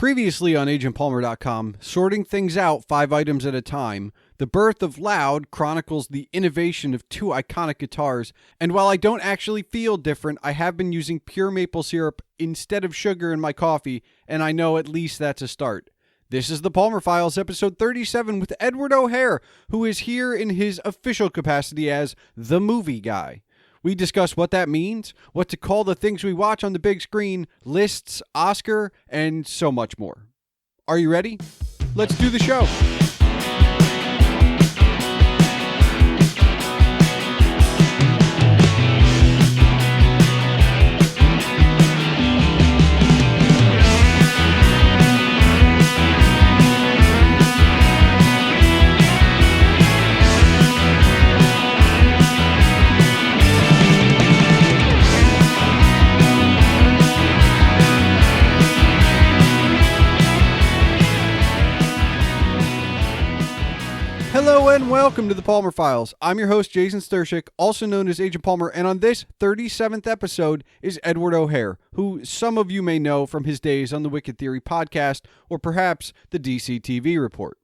Previously on agentpalmer.com, sorting things out 5 items at a time, the birth of Loud chronicles the innovation of 2 iconic guitars, and while I don't actually feel different, I have been using pure maple syrup instead of sugar in my coffee, and I know at least that's a start. This is the Palmer Files, episode 37, with Edward O'Hare, who is here in his official capacity as the movie guy. We discuss what that means, what to call the things we watch on the big screen, lists, Oscar, and so much more. Are you ready? Let's do the show. Hello and welcome to the Palmer Files. I'm your host, Jason Stershik, also known as Agent Palmer, and on this 37th episode is Edward O'Hare, who some of you may know from his days on the Wicked Theory podcast, or perhaps the DC TV report.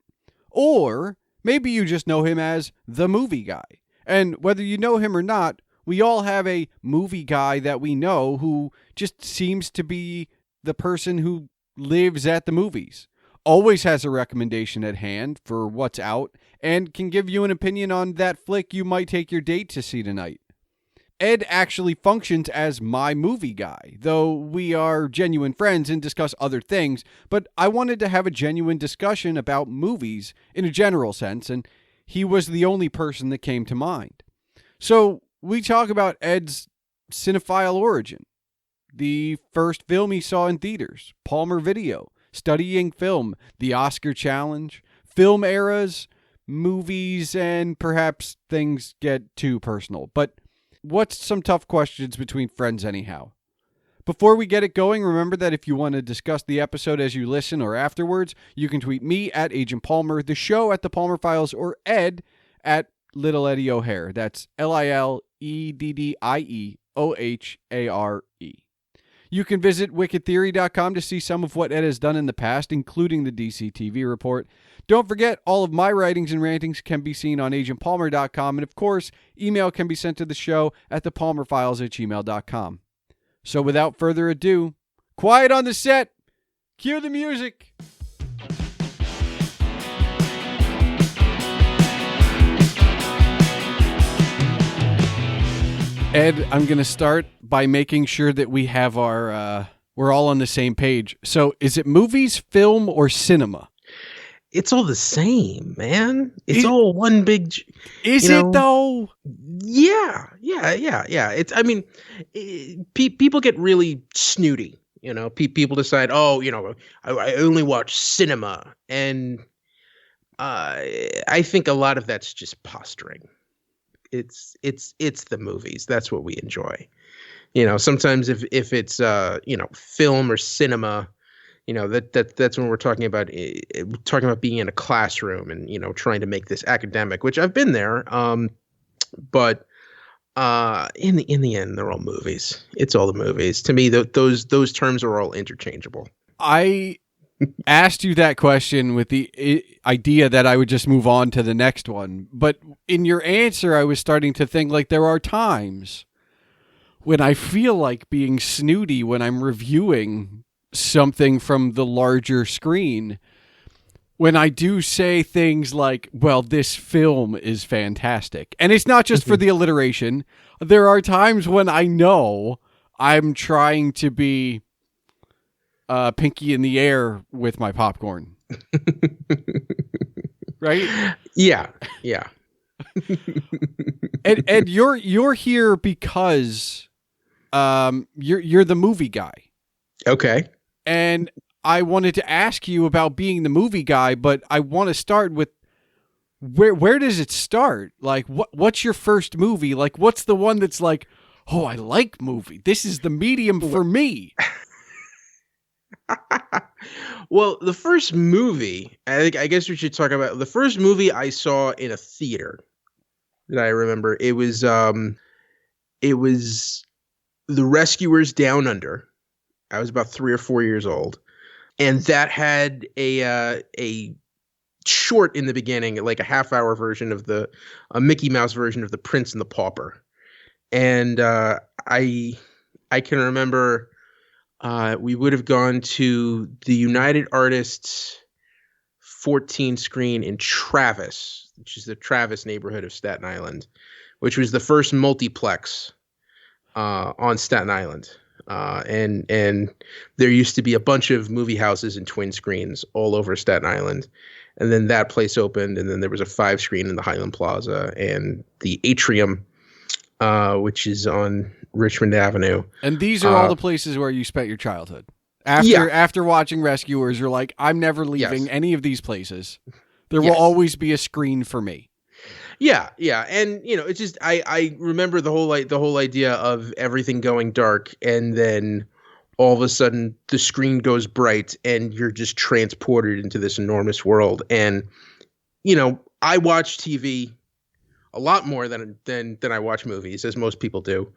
Or maybe you just know him as the movie guy. And whether you know him or not, we all have a movie guy that we know who just seems to be the person who lives at the movies. Always has a recommendation at hand for what's out, and can give you an opinion on that flick you might take your date to see tonight. Ed actually functions as my movie guy, though we are genuine friends and discuss other things, but I wanted to have a genuine discussion about movies in a general sense, and he was the only person that came to mind. So we talk about Ed's cinephile origin, the first film he saw in theaters, Palmer Video, studying film, the Oscar challenge, film eras, movies, and perhaps things get too personal. But what's some tough questions between friends anyhow? Before we get it going, remember that if you want to discuss the episode as you listen or afterwards, you can tweet me at Agent Palmer, the show at The Palmer Files, or Ed at Little Eddie O'Hare. That's LILEDDIEOHARE. You can visit wickedtheory.com to see some of what Ed has done in the past, including the DC TV report. Don't forget, all of my writings and rantings can be seen on agentpalmer.com, and of course, email can be sent to the show at thepalmerfiles@gmail.com. So without further ado, quiet on the set, cue the music. Ed, I'm going to start by making sure that we have our, we're all on the same page. So is it movies, film, or cinema? It's all the same, man. It's all one big... Is it though? Yeah. It's, I mean, people get really snooty, people decide, I only watch cinema. And I think a lot of that's just posturing. It's the movies. That's what we enjoy. Sometimes if it's film or cinema, that's when we're talking about being in a classroom and trying to make this academic, which I've been there. But in the end, they're all movies. It's all the movies. To me, those terms are all interchangeable. I asked you that question with the idea that I would just move on to the next one. But in your answer, I was starting to think like there are times when I feel like being snooty when I'm reviewing something from the larger screen. When I do say things like, well, this film is fantastic. And it's not just for the alliteration. There are times when I know I'm trying to be pinky in the air with my popcorn. Right? Yeah. And you're here because you're the movie guy. Okay. And I wanted to ask you about being the movie guy, but I want to start with where does it start? Like what's your first movie? Like what's the one that's like, oh, I like movie. This is the medium for me. Well, the first movie, I guess we should talk about the first movie I saw in a theater that I remember. It was The Rescuers Down Under. I was about 3 or 4 years old. and that had a short in the beginning, like a half-hour version of a Mickey Mouse version of The Prince and the Pauper. And I can remember we would have gone to the United Artists 14 screen in Travis, which is the Travis neighborhood of Staten Island, which was the first multiplex on Staten Island. And there used to be a bunch of movie houses and twin screens all over Staten Island. And then that place opened, and then there was a 5-screen in the Highland Plaza and the Atrium, which is on Richmond Avenue. And these are all the places where you spent your childhood. After watching Rescuers, you're like, I'm never leaving any of these places. There will always be a screen for me. Yeah, and it's just I remember the whole idea of everything going dark, and then all of a sudden the screen goes bright, and you're just transported into this enormous world. And I watch TV a lot more than I watch movies, as most people do.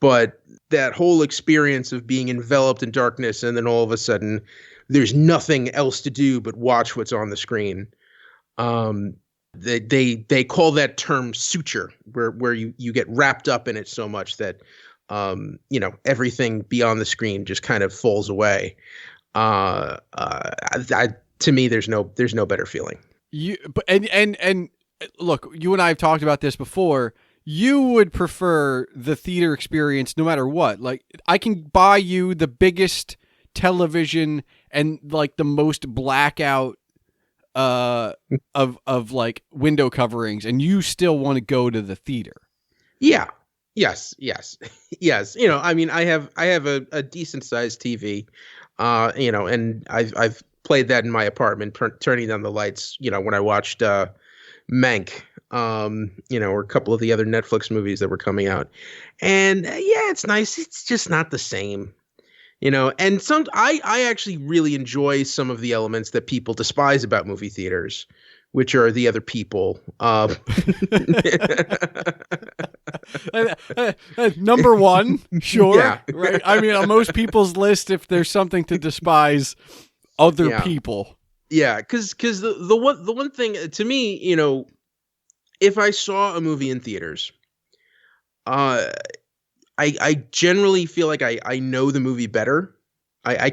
But that whole experience of being enveloped in darkness, and then all of a sudden there's nothing else to do but watch what's on the screen. They call that term suture, where you get wrapped up in it so much that everything beyond the screen just kind of falls away. To me, there's no better feeling. And look, you and I have talked about this before. You would prefer the theater experience no matter what. Like, I can buy you the biggest television and like the most blackout of like window coverings, and you still want to go to the theater. Yeah. Yes. I mean, I have a decent sized TV, and I've played that in my apartment, turning down the lights, when I watched Mank, or a couple of the other Netflix movies that were coming out. And it's nice. It's just not the same, and I actually really enjoy some of the elements that people despise about movie theaters, which are the other people. Number one, sure. Yeah. Right. I mean, on most people's list, if there's something to despise, other people. Yeah. Cause the one thing to me, if I saw a movie in theaters, I generally feel like I know the movie better. I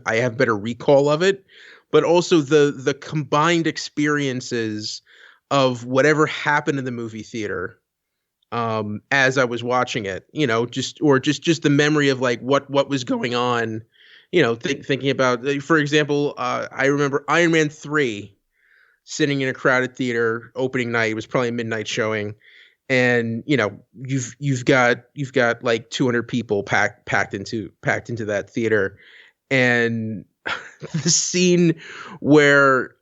have better recall of it, but also the combined experiences of whatever happened in the movie theater, as I was watching it, just the memory of like what was going on, thinking about, for example, I remember Iron Man 3 sitting in a crowded theater opening night. It was probably a midnight showing. And you've got like 200 people packed into that theater, and the scene where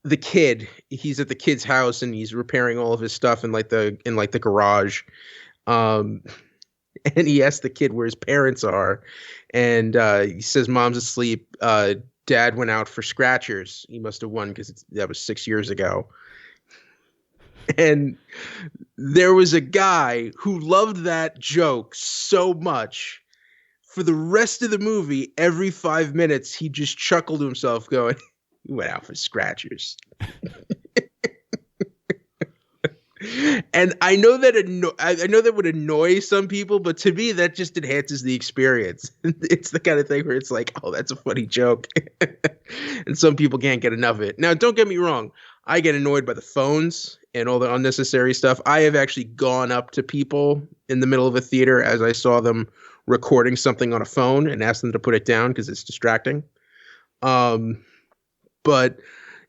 the kid, he's at the kid's house and he's repairing all of his stuff in the garage, and he asks the kid where his parents are, and he says mom's asleep. Dad went out for scratchers. He must have won because that was 6 years ago. And there was a guy who loved that joke so much, for the rest of the movie, every 5 minutes, he just chuckled to himself going, he went out for scratchers. And I know that would annoy some people, but to me, that just enhances the experience. It's the kind of thing where it's like, oh, that's a funny joke. And some people can't get enough of it. Now, don't get me wrong. I get annoyed by the phones and all the unnecessary stuff. I have actually gone up to people in the middle of a theater as I saw them recording something on a phone and asked them to put it down because it's distracting. But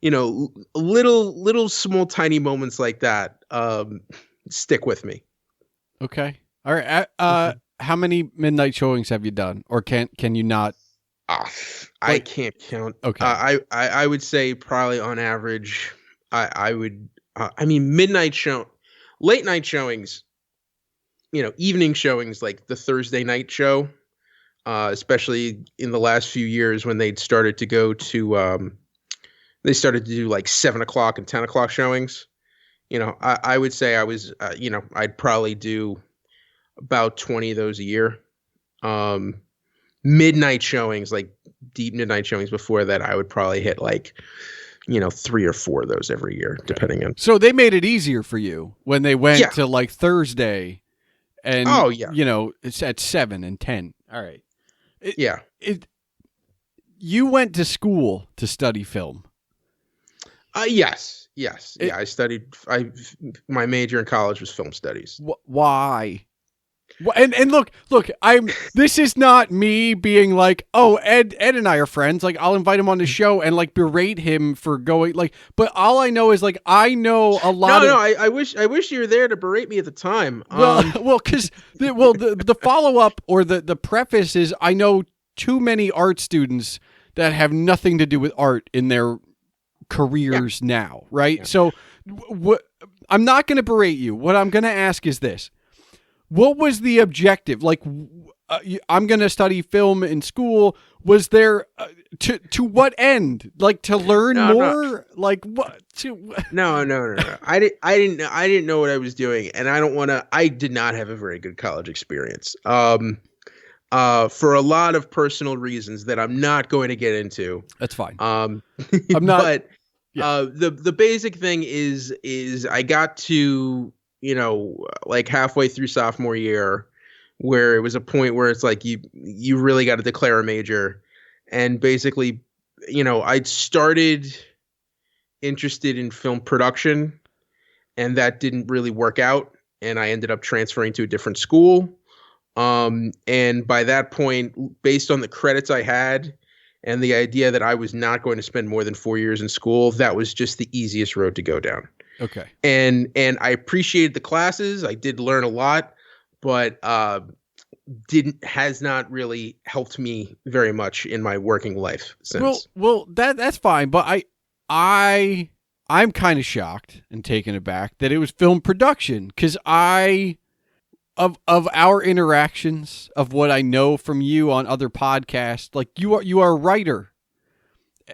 little small tiny moments like that stick with me. Okay. All right. How many midnight showings have you done, or can you not? I can't count. Okay. I would say probably on average, I would. I mean, late night showings, evening showings like the Thursday night show, especially in the last few years when they'd started to go to, they started to do like 7 o'clock and 10 o'clock showings. I would say I was, I'd probably do about 20 of those a year. midnight showings, like deep midnight showings before that, I would probably hit like, 3 or 4 of those every year, depending on. So they made it easier for you when they went Yeah. to like Thursday and, Oh, yeah. it's at 7 and 10. All right. Yeah. You went to school to study film. Yes. Yeah. My major in college was film studies. Why? And look, this is not me being like, oh, Ed and I are friends. Like, I'll invite him on the show and like berate him for going like, but all I know is like, I know a lot I wish you were there to berate me at the time. Because the follow up or the preface is, I know too many art students that have nothing to do with art in their careers now. Right. Yeah. So I'm not going to berate you. What I'm going to ask is this. What was the objective? Like, I'm going to study film in school. Was there to what end? Like to learn more? No. Like what? No. I didn't know what I was doing, and I did not have a very good college experience. For a lot of personal reasons that I'm not going to get into. That's fine. I'm not. But the basic thing is I got to, like halfway through sophomore year, where it was a point where it's like you really got to declare a major. And basically, I'd started interested in film production, and that didn't really work out. And I ended up transferring to a different school. And by that point, based on the credits I had and the idea that I was not going to spend more than 4 years in school, that was just the easiest road to go down. Okay. And I appreciated the classes. I did learn a lot, but has not really helped me very much in my working life since. Well, that's fine, but I'm kind of shocked and taken aback that it was film production, because of our interactions, of what I know from you on other podcasts, like you are a writer,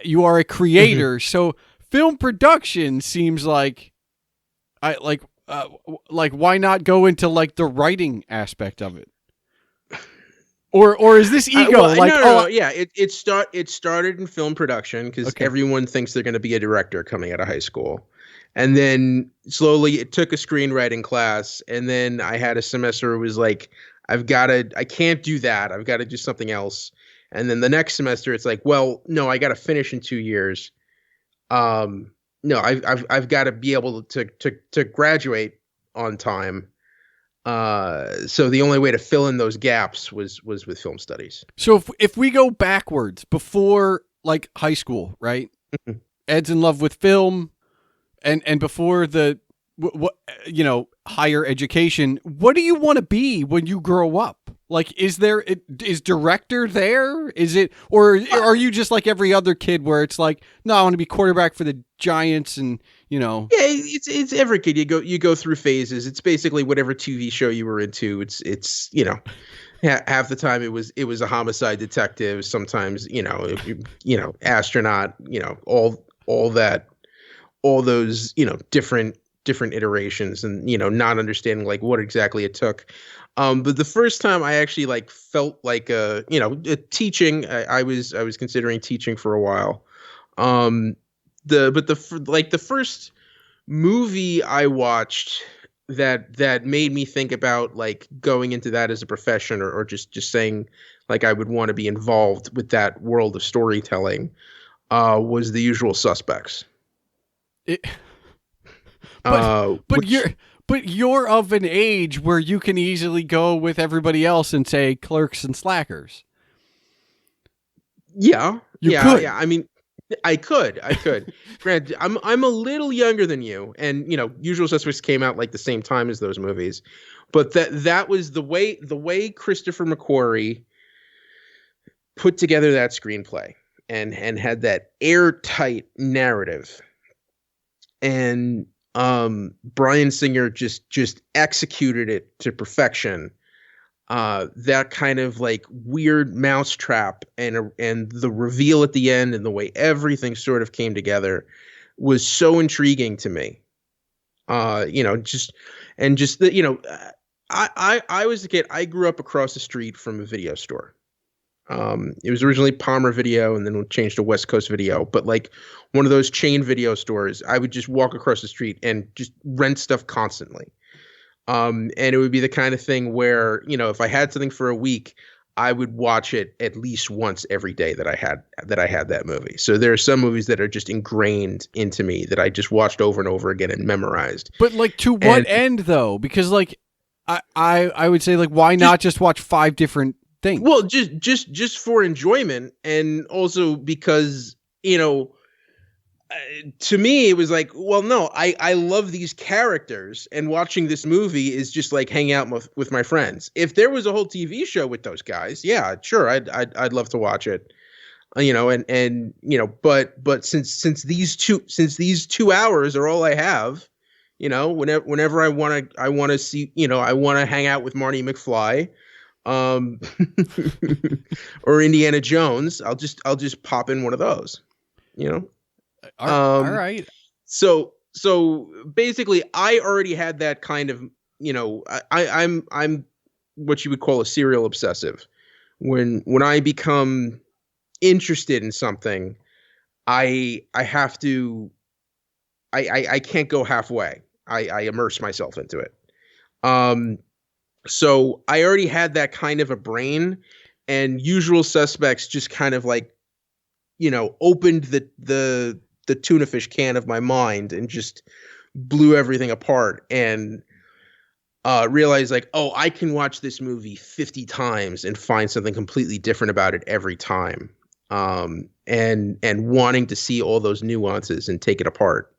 you are a creator, mm-hmm. So film production seems like why not go into like the writing aspect of it? Or is this ego? Yeah. It started in film production because everyone thinks they're going to be a director coming out of high school, and then slowly it took a screenwriting class, and then I had a semester where it was like, I can't do that. I've got to do something else, and then the next semester it's like, well, no, I got to finish in 2 years. No, I've got to be able to graduate on time. So the only way to fill in those gaps was with film studies. So if we go backwards, before like high school, right? Ed's in love with film, and before the higher education, what do you want to be when you grow up? Like, is director there? Is it, or are you just like every other kid where it's like, no, I want to be quarterback for the Giants, and Yeah, it's every kid. You go through phases. It's basically whatever TV show you were into. It's half the time it was a homicide detective. Sometimes astronaut. All those different iterations, and not understanding like what exactly it took. But the first time I actually like felt like teaching, I was considering teaching for a while. The first movie I watched that made me think about like going into that as a profession, or just saying like I would want to be involved with that world of storytelling, was The Usual Suspects. But you're of an age where you can easily go with everybody else and say Clerks and Slackers. Yeah. Could. Yeah. I mean, I could. Granted, I'm a little younger than you, and Usual Suspects came out like the same time as those movies. But that was the way Christopher McQuarrie put together that screenplay and had that airtight narrative. And Bryan Singer just executed it to perfection. That kind of like weird mousetrap and the reveal at the end and the way everything sort of came together was so intriguing to me. I was a kid. I grew up across the street from a video store. It was originally Palmer Video and then changed to West Coast Video, but like one of those chain video stores. I would just walk across the street and just rent stuff constantly. And it would be the kind of thing where, you know, if I had something for a week, I would watch it at least once every day that I had that movie. So there are some movies that are just ingrained into me that I just watched over and over again and memorized. But like, to what end though? Because like, I would say, like, why not just watch 5 different things? Well, just for enjoyment, and also because, you know, to me, it was like, well, no, I love these characters, and watching this movie is just like hanging out with my friends. If there was a whole TV show with those guys, yeah, sure, I'd love to watch it, you know, and you know, but since these 2 hours are all I have, you know, whenever I want to see, you know, I want to hang out with Marty McFly, or Indiana Jones, I'll just pop in one of those, you know. All right. So basically, I already had that kind of, you know, I'm what you would call a serial obsessive. When I become interested in something, I have to. I can't go halfway. I immerse myself into it. So I already had that kind of a brain, and Usual Suspects just kind of like, you know, opened the tuna fish can of my mind and just blew everything apart, and realized like, oh, I can watch this movie 50 times and find something completely different about it every time. And wanting to see all those nuances and take it apart.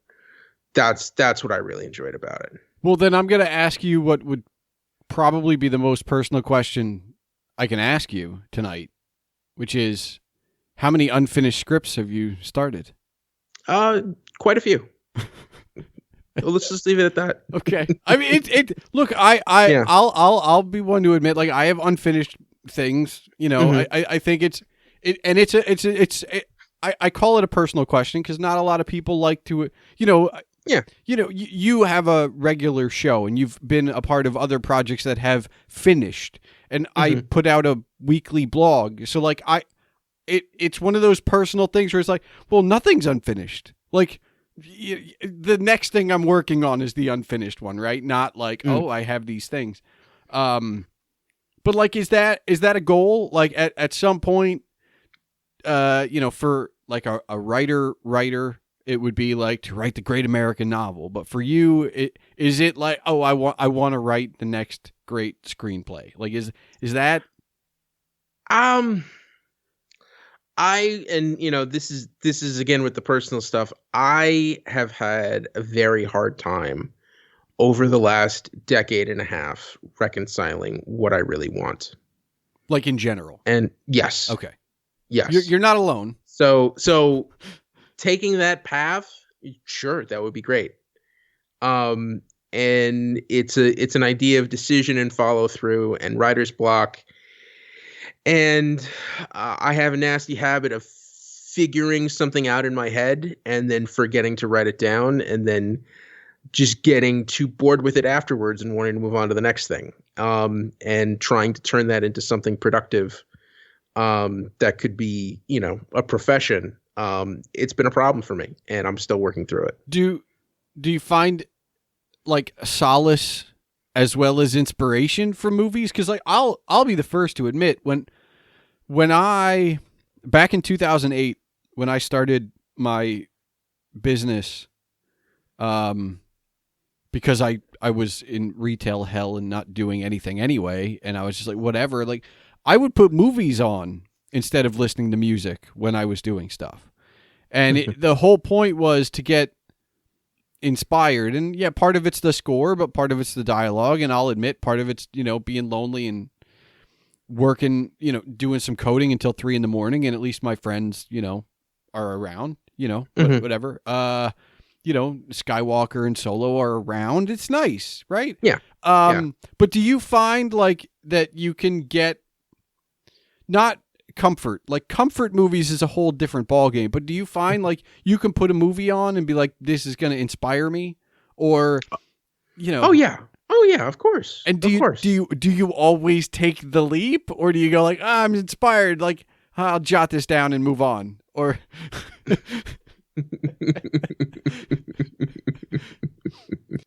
That's what I really enjoyed about it. Well, then I'm going to ask you what would probably be the most personal question I can ask you tonight, which is, how many unfinished scripts have you started? Quite a few. Well, let's just leave it at that. Okay. I mean, look, I'll be one to admit, like, I have unfinished things, you know. Mm-hmm. I think I call it a personal question because not a lot of people like to, you know. Yeah. You know, you have a regular show and you've been a part of other projects that have finished, and I put out a weekly blog. So like it's one of those personal things where it's like, well, nothing's unfinished. Like the next thing I'm working on is the unfinished one, right? Not like, oh, I have these things. But like, is that a goal? Like at some point, you know, for like a writer, it would be like to write the great American novel. But for you, is it like, oh, I want to write the next great screenplay? Like, is that? And you know, this is again with the personal stuff. I have had a very hard time over the last decade and a half reconciling what I really want. Like in general. And yes. Okay. Yes. You're not alone. So taking that path, sure, that would be great. And it's an idea of decision and follow through and writer's block. And I have a nasty habit of figuring something out in my head and then forgetting to write it down, and then just getting too bored with it afterwards and wanting to move on to the next thing. And trying to turn that into something productive that could be, you know, a profession. It's been a problem for me, and I'm still working through it. Do you find like solace as well as inspiration from movies? Because like I'll be the first to admit, when I back in 2008 when I started my business, because I was in retail hell and not doing anything anyway, and I was just like, whatever, like I would put movies on instead of listening to music when I was doing stuff. And the whole point was to get inspired. And yeah, part of it's the score, but part of it's the dialogue. And I'll admit, part of it's, you know, being lonely and working, you know, doing some coding until 3 a.m. and at least my friends, you know, are around, you know, whatever. You know, Skywalker and Solo are around. It's nice, right? Yeah. But do you find like that you can get not comfort, like comfort movies is a whole different ballgame, but do you find like you can put a movie on and be like, this is going to inspire me? Or, you know? Oh yeah. Oh yeah, of course. And Of course. do you always take the leap, or do you go like, I'm inspired, like I'll jot this down and move on, or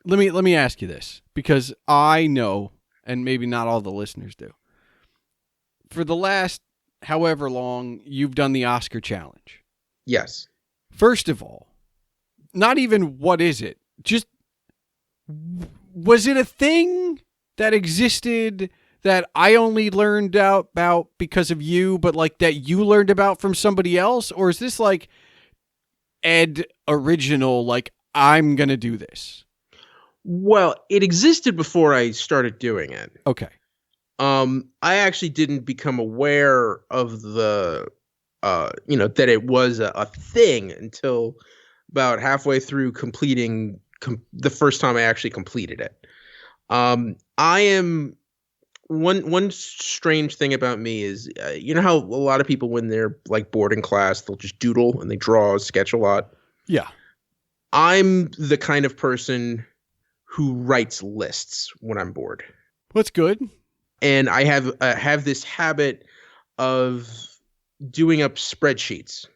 let me ask you this, because I know, and maybe not all the listeners do. For the last however long you've done the Oscar challenge. Yes. First of all, not even what is it? Just, was it a thing that existed that I only learned out about because of you, but like that you learned about from somebody else? Or is this like Ed original, like, I'm going to do this? Well, it existed before I started doing it. Okay. I actually didn't become aware of the, that it was a thing until about halfway through completing the first time I actually completed it. I am one strange thing about me is, you know how a lot of people, when they're like bored in class, they'll just doodle and they draw, sketch a lot. Yeah. I'm the kind of person who writes lists when I'm bored. That's good. And I have this habit of doing up spreadsheets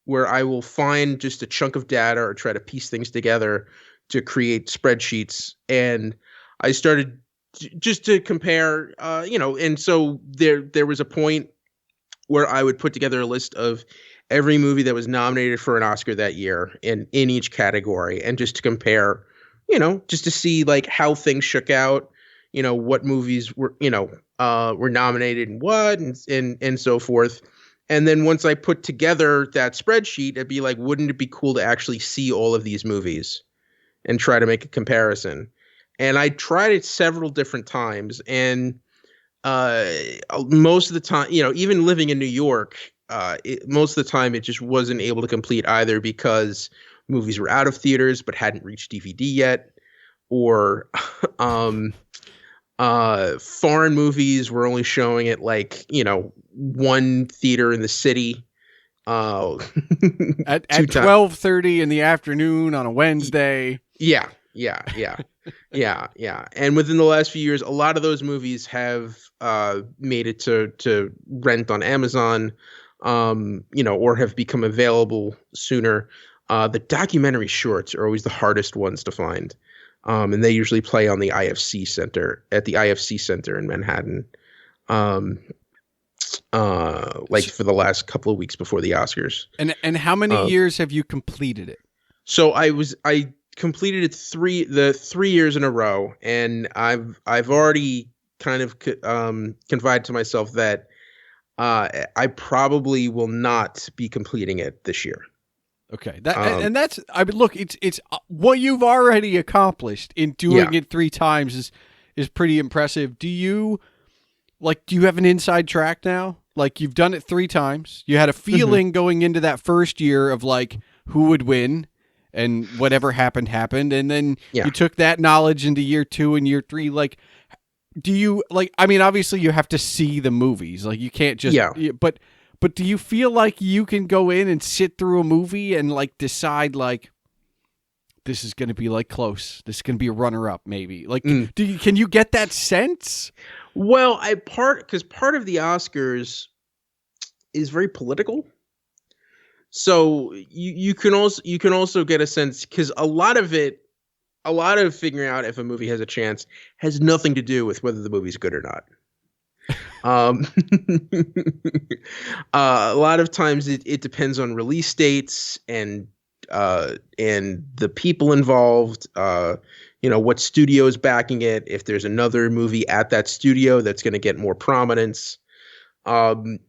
where I will find just a chunk of data or try to piece things together to create spreadsheets. And I started just to compare, and so there was a point where I would put together a list of every movie that was nominated for an Oscar that year in each category, and just to compare, just to see like how things shook out. What movies were nominated and what, and so forth. And then once I put together that spreadsheet, it'd be like, wouldn't it be cool to actually see all of these movies and try to make a comparison? And I tried it several different times, and most of the time, even living in New York, most of the time it just wasn't able to complete, either because movies were out of theaters but hadn't reached DVD yet, or foreign movies were only showing at one theater in the city at 12:30 in the afternoon on a Wednesday. Yeah. And within the last few years, a lot of those movies have made it to rent on Amazon, or have become available sooner. The documentary shorts are always the hardest ones to find. And they usually play on the IFC Center in Manhattan, for the last couple of weeks before the Oscars. And how many years have you completed it? So I completed it 3 years in a row, and I've already kind of confided to myself that I probably will not be completing it this year. Okay, look, it's what you've already accomplished in doing it 3 times is pretty impressive. Do you have an inside track now? Like, you've done it 3 times. You had a feeling going into that first year of like who would win, and whatever happened, and then you took that knowledge into year 2 and year 3. Like, do you obviously you have to see the movies. Like, you can't just But do you feel like you can go in and sit through a movie and like decide like, this is going to be like close, this is going to be a runner-up maybe? Like, can you get that sense? Well, because part of the Oscars is very political, so you can also get a sense, because a lot of figuring out if a movie has a chance has nothing to do with whether the movie's good or not. A lot of times it depends on release dates and the people involved, what studio is backing it, if there's another movie at that studio that's going to get more prominence, and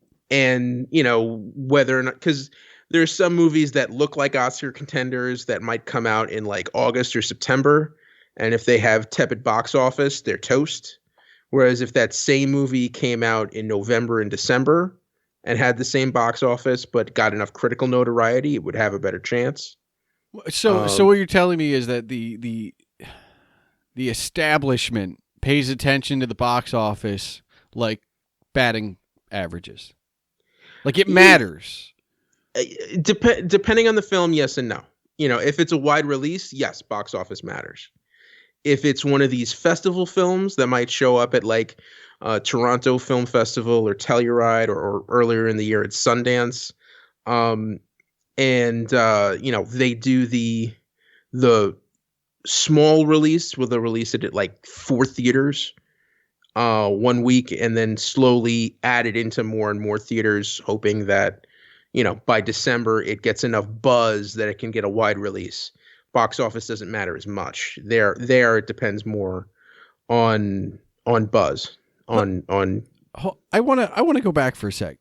whether or not, because there's some movies that look like Oscar contenders that might come out in like August or September, and if they have tepid box office, they're toast. Whereas if that same movie came out in November and December and had the same box office but got enough critical notoriety, it would have a better chance. So what you're telling me is that the establishment pays attention to the box office like batting averages. Like, it matters. Depending on the film, yes and no. If it's a wide release, yes, box office matters. if it's one of these festival films that might show up at like Toronto Film Festival or Telluride, or earlier in the year at Sundance. And they do the small release where they'll release it at like 4 theaters 1 week, and then slowly add it into more and more theaters, hoping that by December it gets enough buzz that it can get a wide release. Box office doesn't matter as much. There it depends more on buzz. On I want to go back for a sec.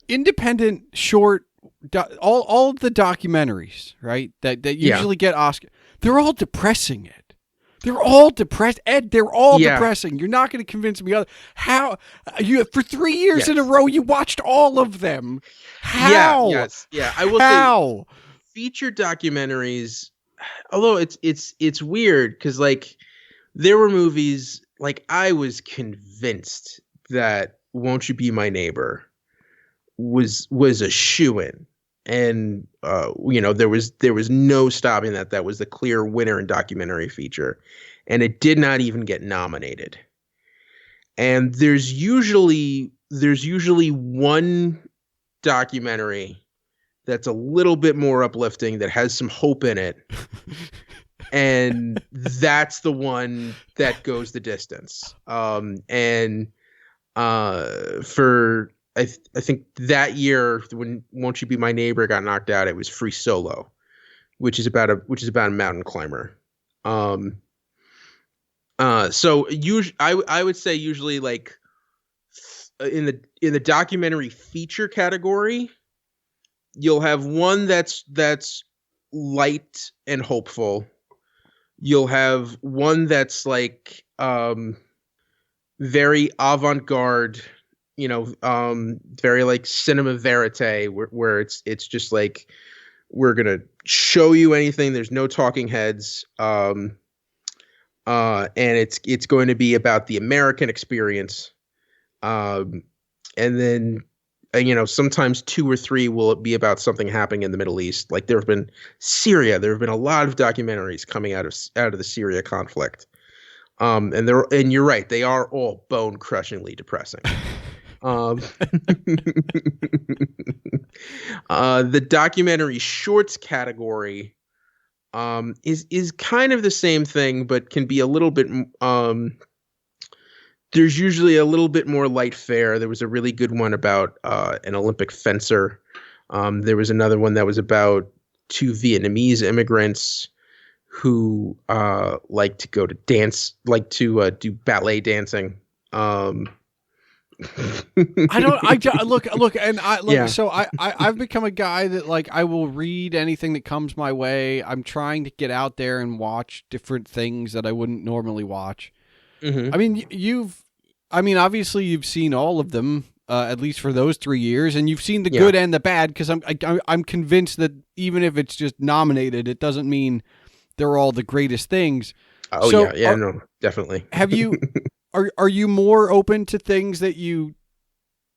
Independent, short, all of the documentaries, right? That usually get Oscar. They're all depressing, Ed. They're all depressed, Ed. They're all depressing. You're not going to convince me how you for 3 years in a row you watched all of them. How? Yeah. I will say feature documentaries. Although it's weird because like there were movies like I was convinced that Won't You Be My Neighbor was a shoo-in. And there was no stopping that. That was the clear winner in documentary feature, and it did not even get nominated. And there's usually one documentary that's a little bit more uplifting, that has some hope in it, and that's the one that goes the distance. I think that year when Won't You Be My Neighbor got knocked out, it was Free Solo, which is about a mountain climber. So I would say usually like in the documentary feature category, you'll have one that's light and hopeful. You'll have one that's like very avant-garde, very like cinema verite, where it's just like, we're gonna show you anything. There's no talking heads, and it's going to be about the American experience, and then sometimes 2 or 3 will be about something happening in the Middle East. Like there have been Syria. There have been a lot of documentaries coming out of the Syria conflict, and you're right, they are all bone crushingly depressing. The documentary shorts category is kind of the same thing, but can be a little bit there's usually a little bit more light fare. There was a really good one about an Olympic fencer. There was another one that was about 2 Vietnamese immigrants who like to go to dance, like to do ballet dancing. So I've become a guy that like I will read anything that comes my way. I'm trying to get out there and watch different things that I wouldn't normally watch. Mm-hmm. I mean, obviously you've seen all of them, at least for those 3 years, and you've seen the good and the bad. Because I'm convinced that even if it's just nominated, it doesn't mean they're all the greatest things. Oh no, definitely. Have you? Are you more open to things that you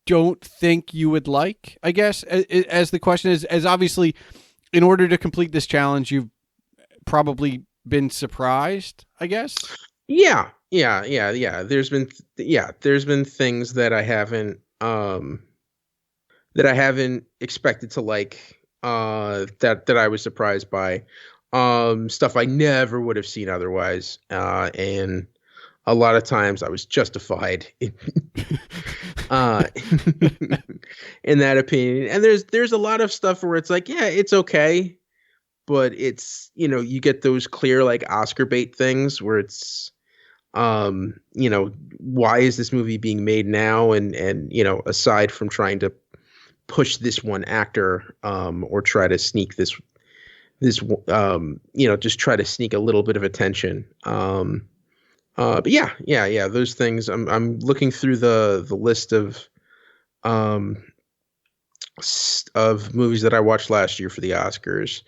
don't think you would like? I guess as the question is, as obviously, in order to complete this challenge, you've probably been surprised, I guess. Yeah. There's been things that I haven't expected to like, that I was surprised by, stuff I never would have seen otherwise, and a lot of times I was justified in that opinion. And there's a lot of stuff where it's like, yeah, it's okay, but it's, you get those clear like Oscar bait things where it's, why is this movie being made now? And aside from trying to push this one actor, or try to sneak this, just try to sneak a little bit of attention. But yeah, those things. I'm looking through the list of movies that I watched last year for the Oscars.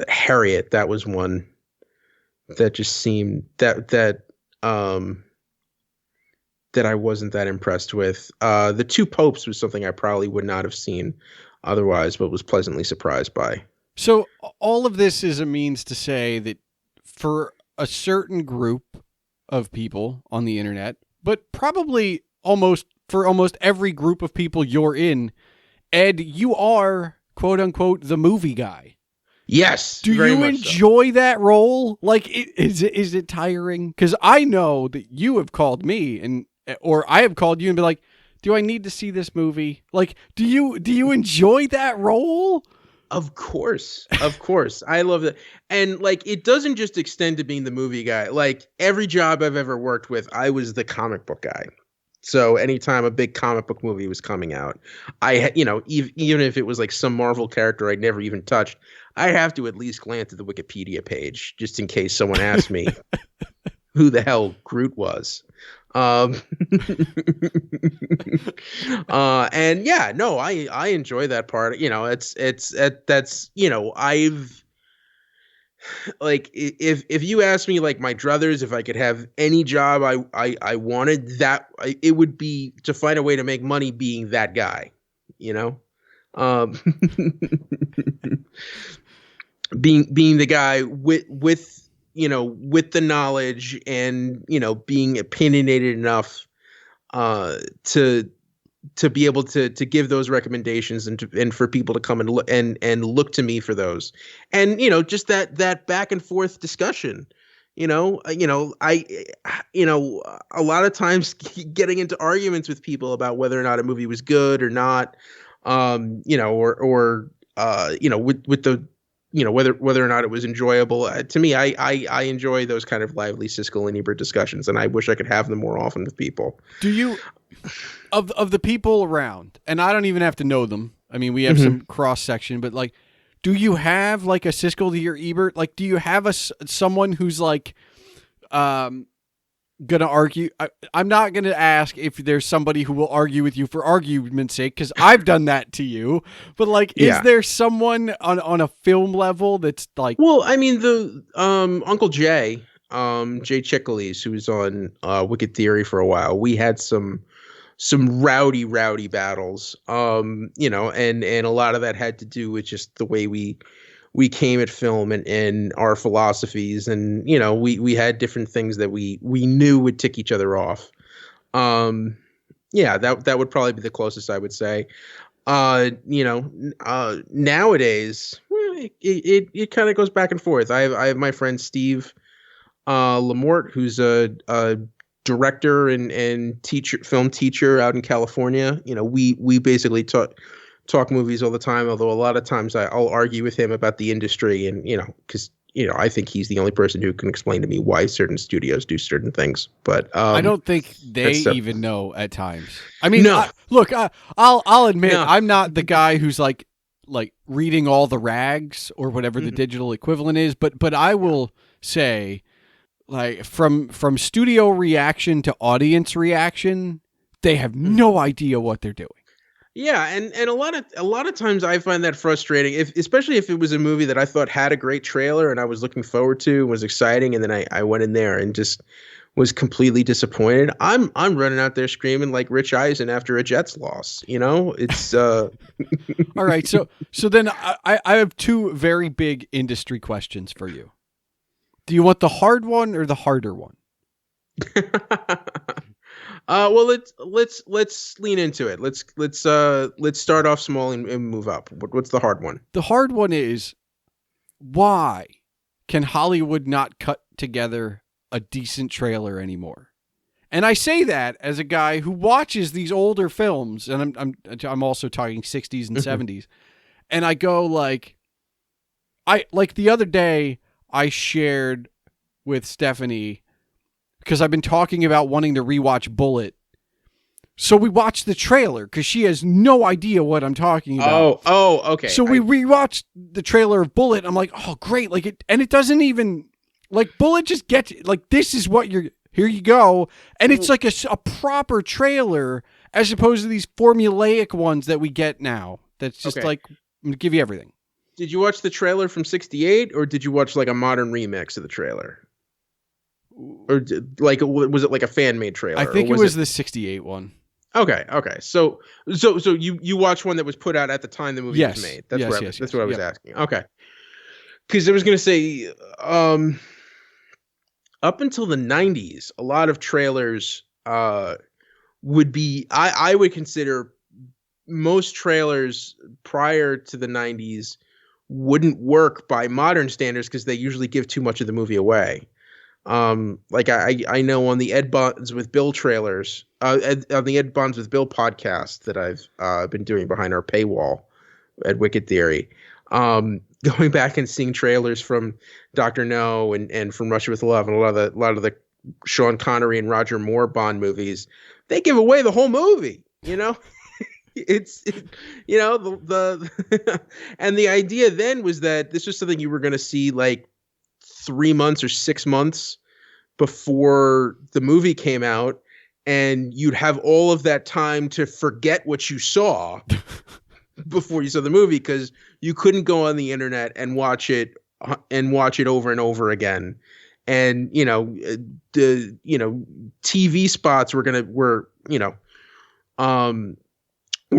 Harriet, that was one that just seemed that I wasn't that impressed with. The Two Popes was something I probably would not have seen otherwise, but was pleasantly surprised by. So all of this is a means to say that for a certain group of people on the internet, but probably almost every group of people you're in, Ed, you are quote unquote the movie guy. Yes. Do you enjoy that role? Like, is it tiring? Because I know that you have called me or I have called you and be like, do I need to see this movie? Like, do you enjoy that role? Of course. I love that. And like, it doesn't just extend to being the movie guy. Like, every job I've ever worked with, I was the comic book guy. So anytime a big comic book movie was coming out, even if it was like some Marvel character I'd never even touched, I'd have to at least glance at the Wikipedia page just in case someone asked me who the hell Groot was. And yeah, no, I enjoy that part. That's, I've like, if you ask me, like, my druthers, if I could have any job I wanted, it would be to find a way to make money being that guy, being the guy with the knowledge and, being opinionated enough to be able to give those recommendations and for people to come and look to me for those. And, just that back and forth discussion, a lot of times getting into arguments with people about whether or not a movie was good or not, with the, whether or not it was enjoyable. To me, I enjoy those kind of lively Siskel and Ebert discussions, and I wish I could have them more often with people. Do you, of the people around, and I don't even have to know them. I mean, we have some cross section, but like, do you have like a Siskel or Ebert? Like, do you have someone who's like, gonna argue? I'm not gonna ask if there's somebody who will argue with you for argument's sake, because I've done that to you. But like, is there someone on a film level that's like? Well, I mean, the Uncle Jay, Jay Chickley's, who was on Wicked Theory for a while. We had some rowdy battles, and a lot of that had to do with just the way we came at film and our philosophies, and we had different things that we knew would tick each other off. That would probably be the closest I would say. Nowadays it kind of goes back and forth. I have my friend Steve Lamort, who's a director and film teacher out in California. We basically talk movies all the time, although a lot of times I'll argue with him about the industry, and because I think he's the only person who can explain to me why certain studios do certain things. But I don't think they even know at times. I mean, no. I'll admit, no. I'm not the guy who's like reading all the rags or whatever the digital equivalent is, but I will say, like, from studio reaction to audience reaction, they have no idea what they're doing. Yeah, and a lot of times I find that frustrating, especially if it was a movie that I thought had a great trailer and I was looking forward to and was exciting, and then I went in there and just was completely disappointed. I'm running out there screaming like Rich Eisen after a Jets loss. It's all right. So then I have two very big industry questions for you. Do you want the hard one or the harder one? Well, let's lean into it. Let's start off small and move up. What's the hard one? The hard one is, why can Hollywood not cut together a decent trailer anymore? And I say that as a guy who watches these older films, and I'm also talking 60s and 70s, and I go like the other day I shared with Stephanie, because I've been talking about wanting to rewatch Bullet. So we watched the trailer because she has no idea what I'm talking about. Oh, okay. So we rewatched the trailer of Bullet. I'm like, oh, great. Like it doesn't even, like, Bullet just gets, like, this is what here you go. And it's like a proper trailer as opposed to these formulaic ones that we get now. That's just like, I'm going to give you everything. Did you watch the trailer from 68 or did you watch like a modern remix of the trailer? Or was it like a fan made trailer? I think it was the 68 one. Okay. So you watched one that was put out at the time the movie was made. That's what I was asking. Okay. Because I was going to say, up until the 90s, a lot of trailers would be, I would consider most trailers prior to the 90s wouldn't work by modern standards because they usually give too much of the movie away. Like I know on the Ed Bonds with Bill trailers, on the Ed Bonds with Bill podcast that I've been doing behind our paywall at Wicked Theory, going back and seeing trailers from Dr. No and from Russia with Love and a lot of the Sean Connery and Roger Moore Bond movies, they give away the whole movie, you know? You know, the and the idea then was that this was something you were going to see like 3 months or 6 months before the movie came out, and you'd have all of that time to forget what you saw before you saw the movie, because you couldn't go on the internet and watch it over and over again. And the TV spots were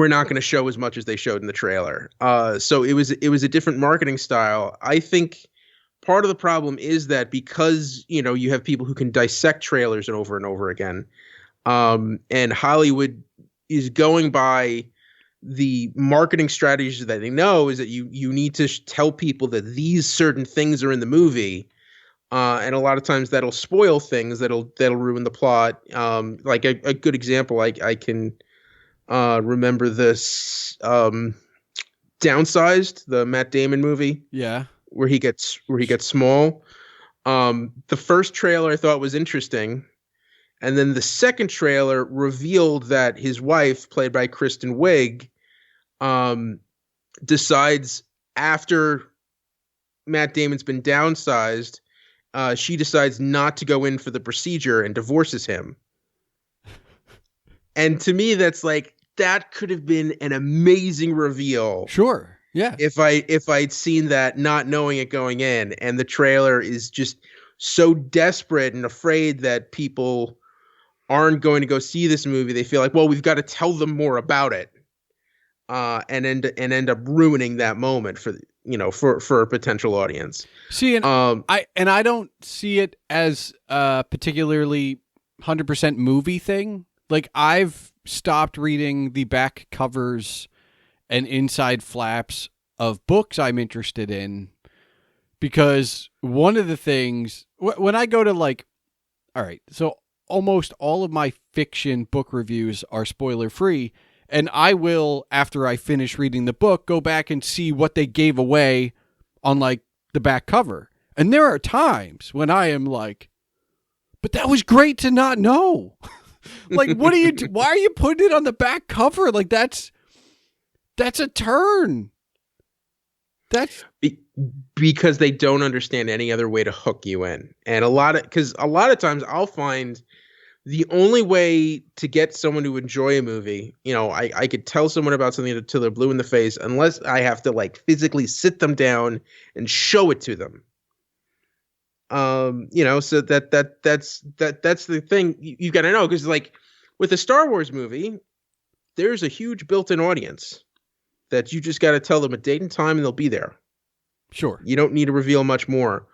not going to show as much as they showed in the trailer. So it was a different marketing style. I think part of the problem is that because you have people who can dissect trailers and over again, and Hollywood is going by the marketing strategies that they know, is that you need to tell people that these certain things are in the movie, and a lot of times that'll spoil things, that'll ruin the plot. Like a good example, I can remember this Downsized, the Matt Damon movie. Yeah. Where he gets small. The first trailer I thought was interesting, and then the second trailer revealed that his wife, played by Kristen Wiig, decides after Matt Damon's been downsized, she decides not to go in for the procedure and divorces him. And to me, that's like, that could have been an amazing reveal. Sure. Yeah. If I'd seen that, not knowing it going in, and the trailer is just so desperate and afraid that people aren't going to go see this movie, they feel like, well, we've got to tell them more about it, and end up ruining that moment for a potential audience. See, and I don't see it as a particularly 100% movie thing. Like, I've stopped reading the back covers and inside flaps of books I'm interested in, because one of the things when I go to, like, all right, so almost all of my fiction book reviews are spoiler free, and I will, after I finish reading the book, go back and see what they gave away on, like, the back cover. And there are times when I am like, but that was great to not know. Like, what are you why are you putting it on the back cover? Like, that's a turn. That's because they don't understand any other way to hook you in. And a lot of times I'll find the only way to get someone to enjoy a movie, I could tell someone about something until they're blue in the face, unless I have to, like, physically sit them down and show it to them. So that's the thing you got to know, because, like, with a Star Wars movie, there's a huge built-in audience that you just got to tell them a date and time and they'll be there. Sure. You don't need to reveal much more.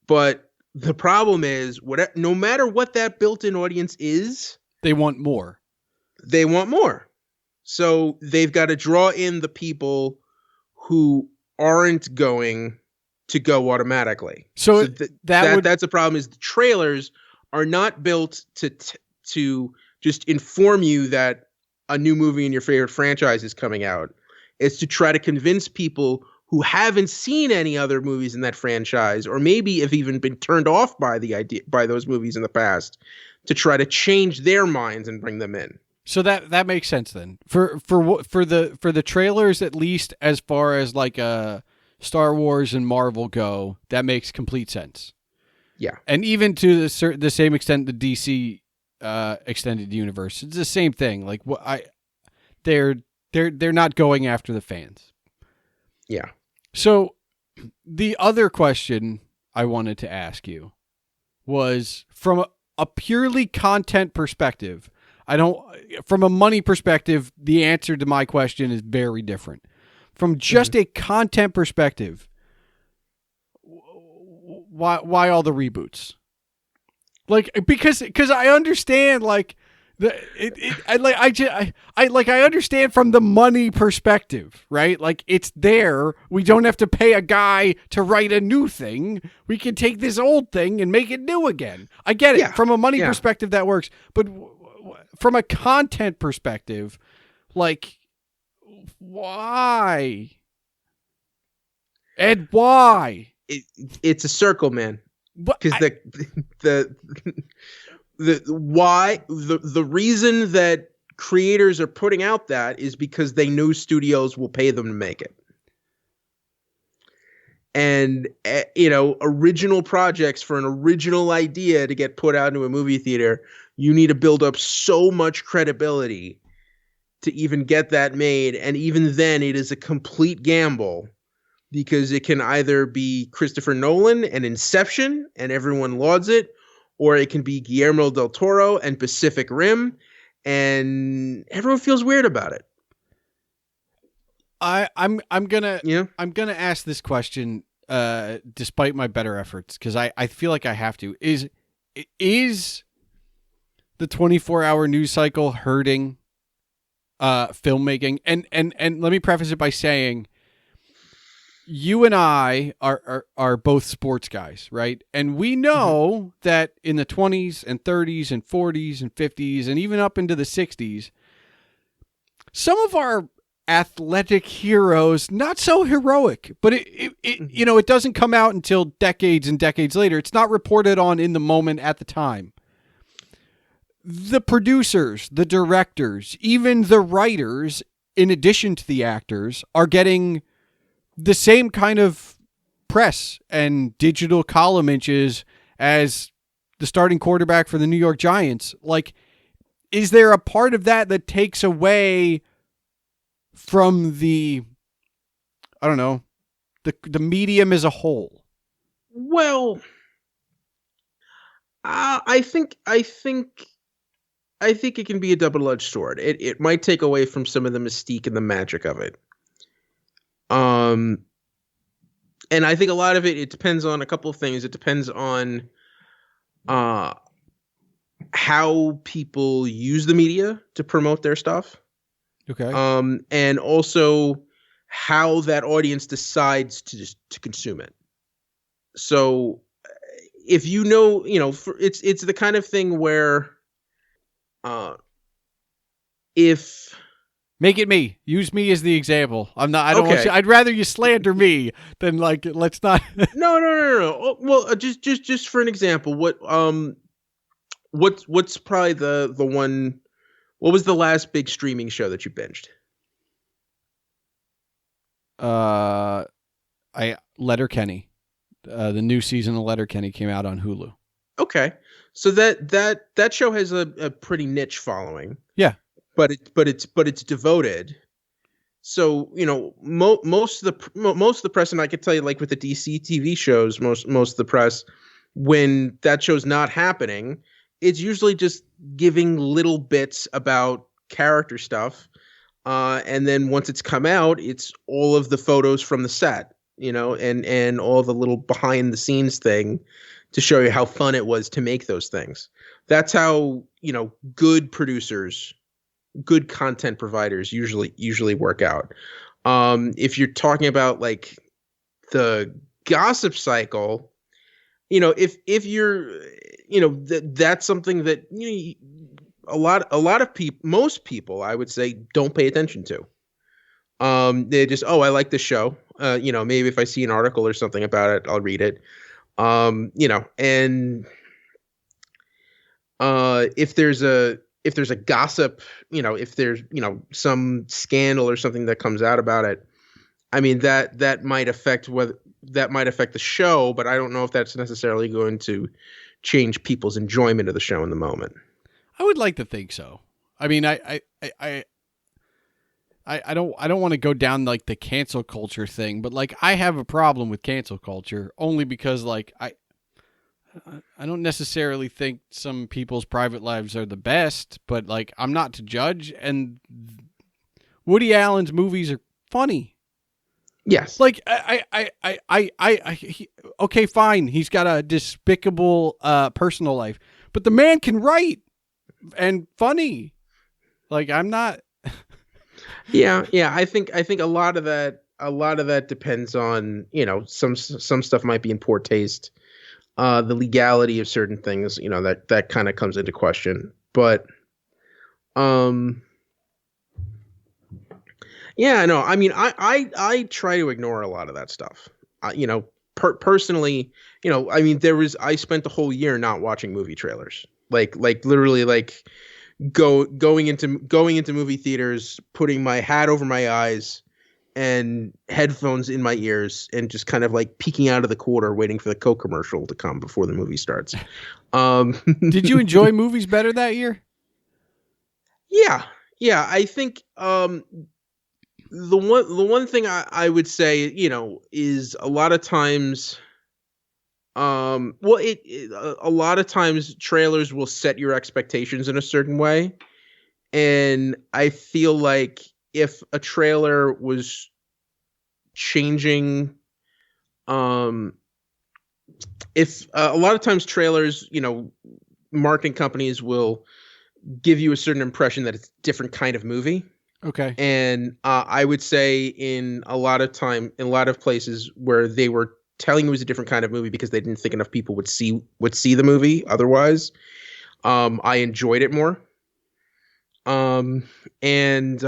But the problem is, no matter what that built-in audience is, they want more. They want more. So they've got to draw in the people who aren't going to go automatically. So that's a problem. Is the trailers are not built to just inform you that a new movie in your favorite franchise is coming out. It's to try to convince people who haven't seen any other movies in that franchise, or maybe have even been turned off by those movies in the past, to try to change their minds and bring them in. So that makes sense then. For the trailers, at least as far as, like, Star Wars and Marvel go, that makes complete sense. Yeah. And even to the same extent, the DC extended universe, it's the same thing. Like, they're not going after the fans. Yeah. So the other question I wanted to ask you was, from a purely content perspective, from a money perspective, the answer to my question is very different. From just a content perspective, why all the reboots? Like, because I understand, like, I understand from the money perspective, right? Like, it's there. We don't have to pay a guy to write a new thing. We can take this old thing and make it new again. I get it. Yeah. From a money perspective, that works. But from a content perspective, like, why? Ed, why? It's a circle, man. Because the reason that creators are putting out that is because they know studios will pay them to make it. And original projects for an original idea to get put out into a movie theater, you need to build up so much credibility to even get that made. And even then, it is a complete gamble, because it can either be Christopher Nolan and Inception and everyone lauds it, or it can be Guillermo del Toro and Pacific Rim and everyone feels weird about it. I'm gonna ask this question despite my better efforts, because I feel like I have to. Is the 24-hour news cycle hurting filmmaking? And let me preface it by saying, you and I are both sports guys, right? And we know that in the 20s and 30s and 40s and 50s and even up into the 60s, some of our athletic heroes, not so heroic, but it doesn't come out until decades and decades later. It's not reported on in the moment at the time. The producers, the directors, even the writers, in addition to the actors, are getting the same kind of press and digital column inches as the starting quarterback for the New York Giants. Like, is there a part of that takes away from the medium as a whole? Well, I think it can be a double-edged sword. It might take away from some of the mystique and the magic of it. And I think a lot of it depends on a couple of things. It depends on how people use the media to promote their stuff. Okay. And also how that audience decides to consume it. So if it's the kind of thing where if make it me. Use me as the example. I don't want you. I'd rather you slander me than let's not. No. Well, just for an example, what's probably the one? What was the last big streaming show that you binged? Letterkenny. The new season of Letterkenny came out on Hulu. Okay, so that show has a pretty niche following. Yeah. But it's devoted. So most of the press, and I could tell you, like with the DC TV shows, most of the press, when that show's not happening, it's usually just giving little bits about character stuff, and then once it's come out, it's all of the photos from the set, and all the little behind the scenes thing to show you how fun it was to make those things. That's how good producers, good content providers usually work out. If you're talking about like the gossip cycle, if you're, that's something that a lot of people, most people, I would say, don't pay attention to. They just, I like this show. Maybe if I see an article or something about it, I'll read it. And if there's a gossip, if there's, some scandal or something that comes out about it, I mean, that might affect the show, but I don't know if that's necessarily going to change people's enjoyment of the show in the moment. I would like to think so. I mean, I don't want to go down like the cancel culture thing, but like I have a problem with cancel culture only because like I don't necessarily think some people's private lives are the best, but like I'm not to judge, and Woody Allen's movies are funny. Yes. Like okay, fine. He's got a despicable personal life, but the man can write and funny. Like, I'm not. Yeah. I think a lot of that depends on, some stuff might be in poor taste. The legality of certain things, that kind of comes into question. But, yeah, no, I mean, I try to ignore a lot of that stuff. Personally, I mean, I spent the whole year not watching movie trailers. Like literally, like going into movie theaters, putting my hat over my eyes and headphones in my ears, and just kind of like peeking out of the corner, waiting for the Coke commercial to come before the movie starts. Did you enjoy movies better that year? Yeah, I think the one thing I would say, is a lot of times, a lot of times trailers will set your expectations in a certain way, and I feel like if a trailer was changing, if a lot of times trailers, marketing companies will give you a certain impression that it's a different kind of movie. Okay. And I would say in a lot of places where they were telling you it was a different kind of movie because they didn't think enough people would see the movie otherwise, I enjoyed it more. And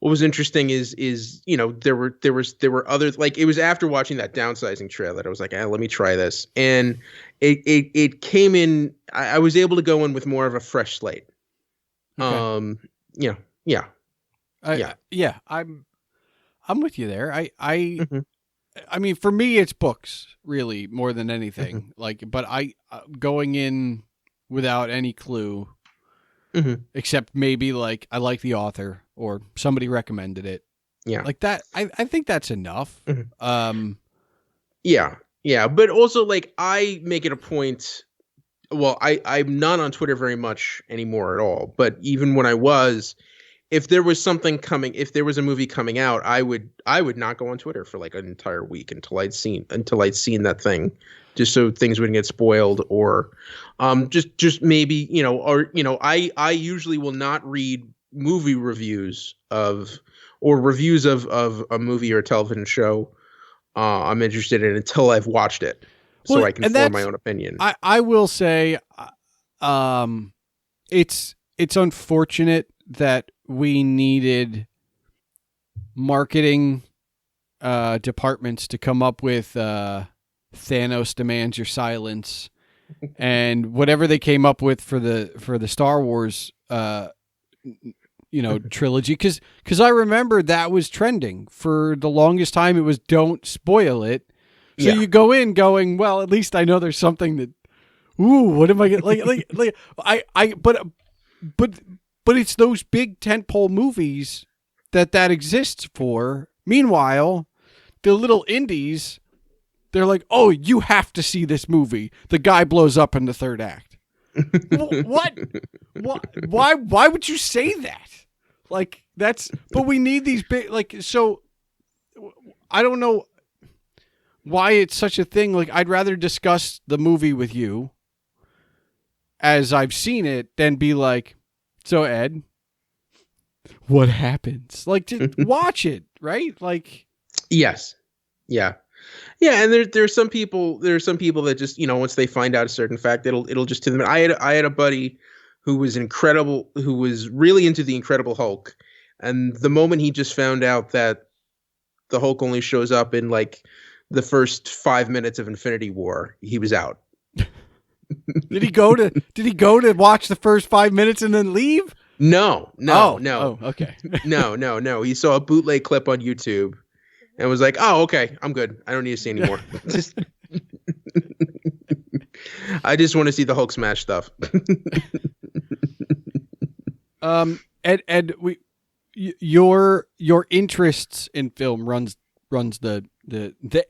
what was interesting is there were other, like, it was after watching that downsizing trailer that I was like, let me try this, and it came in. I was able to go in with more of a fresh slate. Okay. Yeah. I'm with you there. Mm-hmm. I mean, for me, it's books really more than anything. Mm-hmm. Like, but I going in without any clue, mm-hmm. except maybe like I like the author or somebody recommended it. Yeah, like that. I think that's enough. Mm-hmm. Yeah, but also, like, I make it a point. Well, I'm not on Twitter very much anymore at all. But even when I was, if there was a movie coming out, I would not go on Twitter for like an entire week until I'd seen that thing, just so things wouldn't get spoiled, or just maybe, I usually will not read movie reviews of a movie or a television show I'm interested in until I've watched it, so I can form my own opinion. I will say, it's unfortunate that we needed marketing departments to come up with Thanos demands your silence and whatever they came up with for the Star Wars trilogy, because I remember that was trending for the longest time. It was don't spoil it. So you go in going, well, at least I know there's something that, what am I getting? But it's those big tentpole movies that exists for. Meanwhile, the little indies, they're like, oh, you have to see this movie. The guy blows up in the third act. What? Why would you say that? Like, but we need these big, like, so I don't know why it's such a thing. Like, I'd rather discuss the movie with you as I've seen it than be like, so Ed, what happens? Like, just watch it, right? Like, yes. Yeah. And there's some people that just, once they find out a certain fact, it'll just to them. I had a buddy who was really into the Incredible Hulk, and the moment he just found out that the Hulk only shows up in like the first 5 minutes of Infinity War, he was out. Did he go to watch the first 5 minutes and then leave? No. Oh, okay. No. He saw a bootleg clip on YouTube and was like, "Oh, okay, I'm good. I don't need to see anymore." I just want to see the Hulk smash stuff. Ed, your interests in film runs the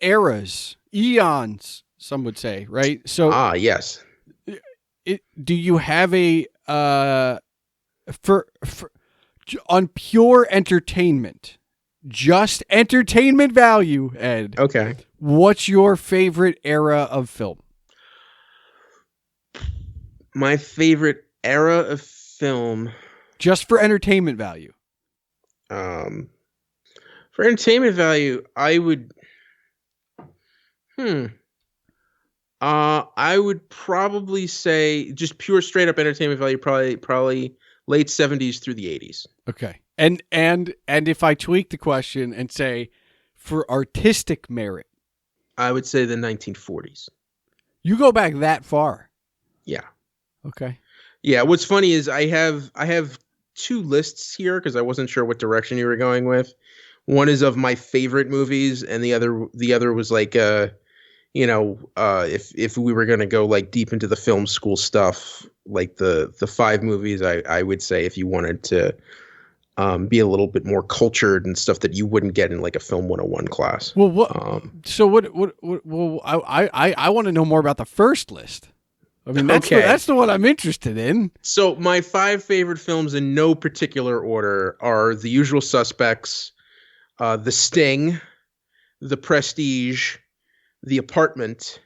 eras, eons, some would say, right? So yes. Do you have a for on pure entertainment, just entertainment value, Ed? Okay. What's your favorite era of film? My favorite era of film, just for entertainment value. For entertainment value, I would. I would probably say just pure straight up entertainment value. Probably late 70s through the 80s. Okay. And if I tweak the question and say for artistic merit, I would say the 1940s. You go back that far. Yeah. Okay. Yeah. What's funny is I have two lists here because I wasn't sure what direction you were going with. One is of my favorite movies, and the other was like if we were going to go like deep into the film school stuff, like the 5 movies, I would say if you wanted to be a little bit more cultured and stuff that you wouldn't get in like a film 101 class. Well, I want to know more about the first list. I mean, that's the one I'm interested in. So my 5 favorite films in no particular order are The Usual Suspects, The Sting, The Prestige, The Apartment,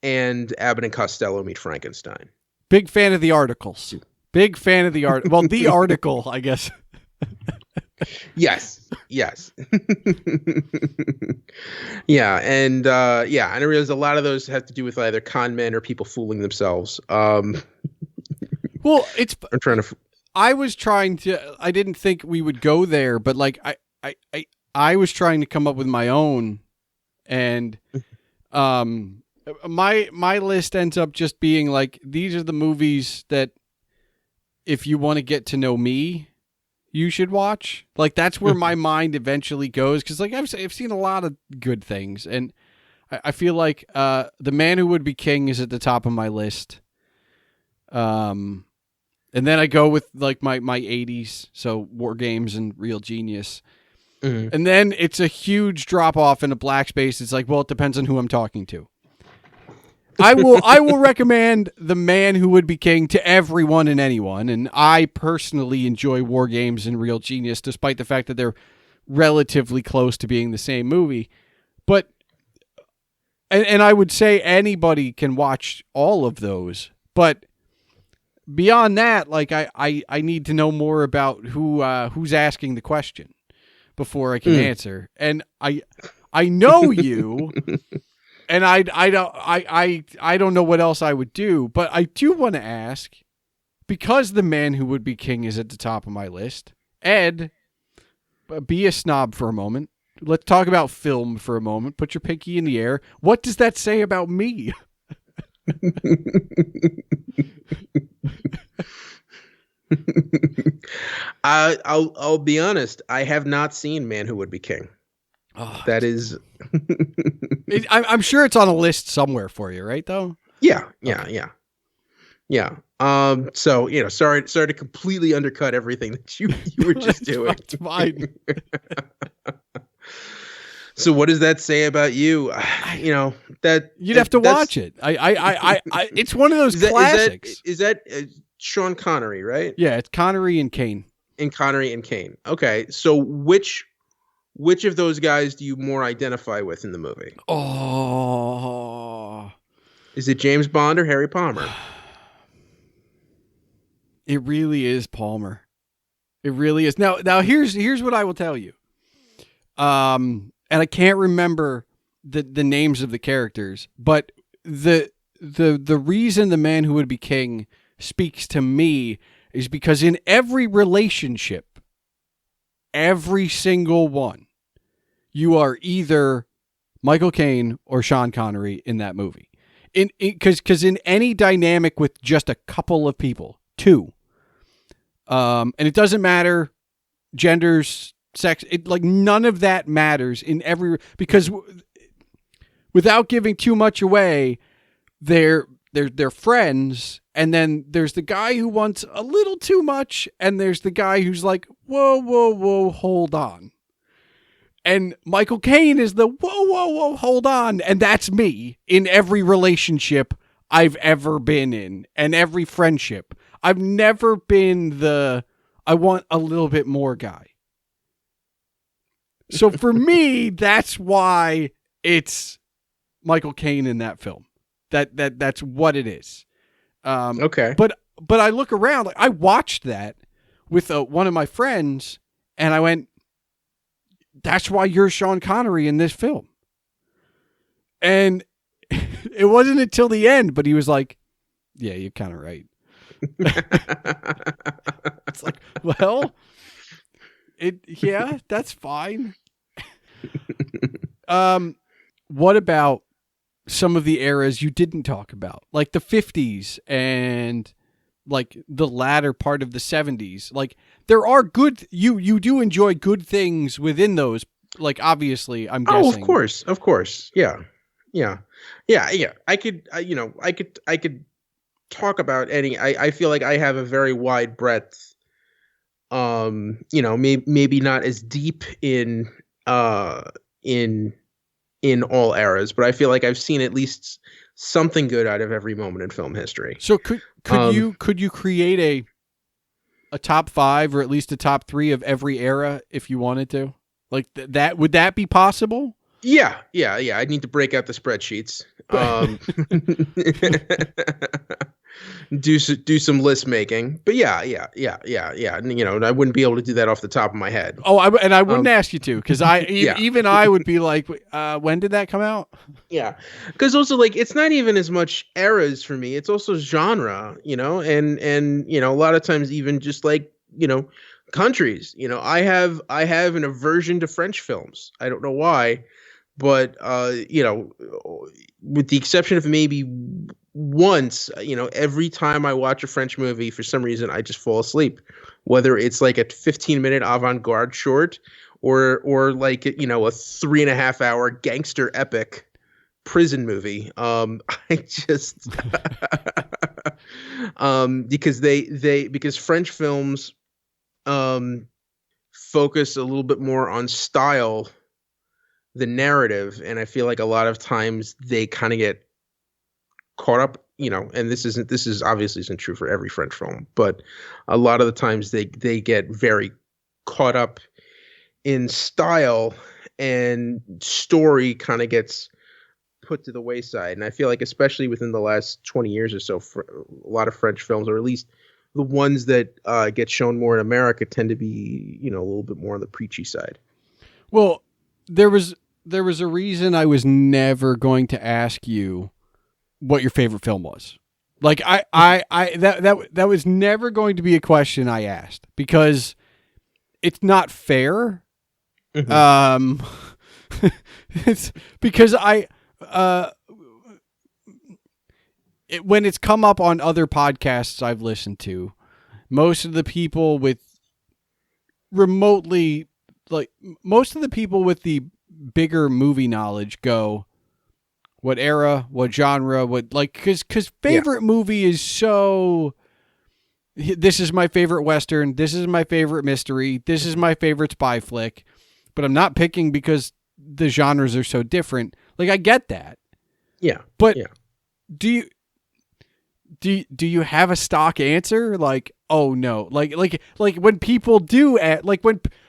and Abbott and Costello Meet Frankenstein. Big fan of the articles. Big fan of the art. Well, the article, I guess. Yes. Yeah, and I realize a lot of those have to do with either con men or people fooling themselves. Well, I'm trying to. I didn't think we would go there, but like I was trying to come up with my own, and my list ends up just being like, these are the movies that if you want to get to know me, you should watch. Like, that's where my mind eventually goes. Cause like I've seen a lot of good things, and I feel like, The Man Who Would Be King is at the top of my list. And then I go with like my 80s. So War Games and Real Genius. Mm-hmm. And then it's a huge drop off in a black space. It's like, well, it depends on who I'm talking to. I will recommend The Man Who Would Be King to everyone and anyone, and I personally enjoy War Games and Real Genius, despite the fact that they're relatively close to being the same movie. But and I would say anybody can watch all of those, but beyond that, like I need to know more about who's asking the question before I can answer. And I know you. And I don't know what else I would do, but I do want to ask, because The Man Who Would Be King is at the top of my list. Ed, be a snob for a moment. Let's talk about film for a moment. Put your pinky in the air. What does that say about me? I'll be honest. I have not seen Man Who Would Be King. Oh, that is. I'm sure it's on a list somewhere for you, right? Though. Yeah. So sorry to completely undercut everything that you were just doing. It's fine. So what does that say about you? That you'd have to watch it. I it's one of those classics. Is that Sean Connery, right? Yeah, it's Connery and Kane. Okay, so which of those guys do you more identify with in the movie? Oh. Is it James Bond or Harry Palmer? It really is Palmer. It really is. Now here's what I will tell you. And I can't remember the names of the characters, but the reason The Man Who Would Be King speaks to me is because in every relationship, every single one, you are either Michael Caine or Sean Connery in that movie. Because in any dynamic with just a couple of people, two, and it doesn't matter genders, sex, none of that matters in every, because without giving too much away, they're friends, and then there's the guy who wants a little too much, and there's the guy who's like, whoa, hold on. And Michael Caine is the whoa, hold on. And that's me in every relationship I've ever been in, and every friendship. I've never been the I want a little bit more guy. So for me, that's why it's Michael Caine in that film. That's what it is. Okay. But I look around, like I watched that with one of my friends, and I went, "That's why you're Sean Connery in this film." And it wasn't until the end, but he was like, "Yeah, you're kind of right." It's like, well, that's fine. What about some of the eras you didn't talk about, like the 50s and like the latter part of the 70s? Like there are good, you do enjoy good things within those. Like obviously, I'm guessing. Oh, of course, yeah. I could talk about any. I feel like I have a very wide breadth. Maybe not as deep in all eras, but I feel like I've seen at least something good out of every moment in film history. So could you create a top 5 or at least a top 3 of every era if you wanted to? Like that, would that be possible? Yeah. I need to break out the spreadsheets. Do some list making, but yeah. I wouldn't be able to do that off the top of my head. Oh, I wouldn't ask you to, because even I would be like, when did that come out? Yeah, because also like it's not even as much eras for me; it's also genre, and a lot of times even just like countries. I have an aversion to French films. I don't know why, but with the exception of maybe once, every time I watch a French movie, for some reason I just fall asleep, whether it's like a 15-minute avant-garde short or like a 3.5 hour gangster epic prison movie. I just because French films focus a little bit more on style than narrative, and I feel like a lot of times they kind of get caught up, and this is obviously isn't true for every French film, but a lot of the times they get very caught up in style, and story kind of gets put to the wayside. And I feel like especially within the last 20 years or so, for a lot of French films, or at least the ones that get shown more in America, tend to be a little bit more on the preachy side. Well, there was a reason I was never going to ask you what your favorite film was. Like that was never going to be a question I asked, because it's not fair. Mm-hmm. It's because when it's come up on other podcasts I've listened to, most of the people with the bigger movie knowledge go, what era, what genre, because favorite movie is so, this is my favorite Western, this is my favorite mystery, this is my favorite spy flick, but I'm not picking because the genres are so different. Like, I get that. Yeah. But do you have a stock answer? Like, oh no. Like when people do,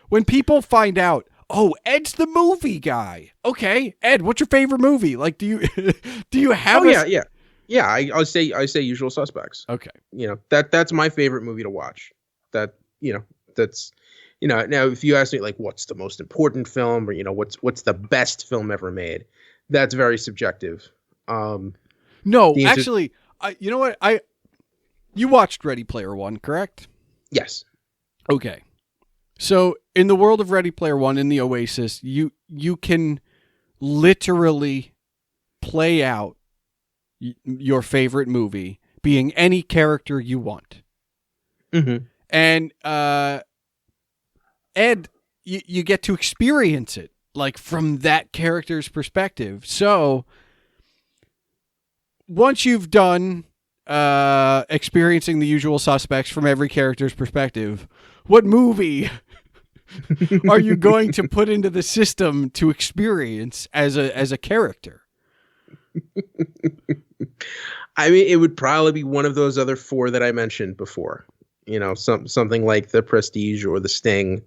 when people find out, oh, Ed's the movie guy. Okay, Ed, what's your favorite movie? Like, do you have? Oh, yeah. I say Usual Suspects. Okay, that's my favorite movie to watch. That's now if you ask me like what's the most important film, or what's the best film ever made, that's very subjective. No, actually, you know what? You watched Ready Player One, correct? Yes. Okay. So in the world of Ready Player One, in the Oasis, you can literally play out your favorite movie being any character you want. Mm-hmm. And Ed, you get to experience it like from that character's perspective. So once you've done experiencing the usual suspects from every character's perspective, what movie are you going to put into the system to experience as a character? I mean, it would probably be one of those other 4 that I mentioned before. Something like The Prestige or The Sting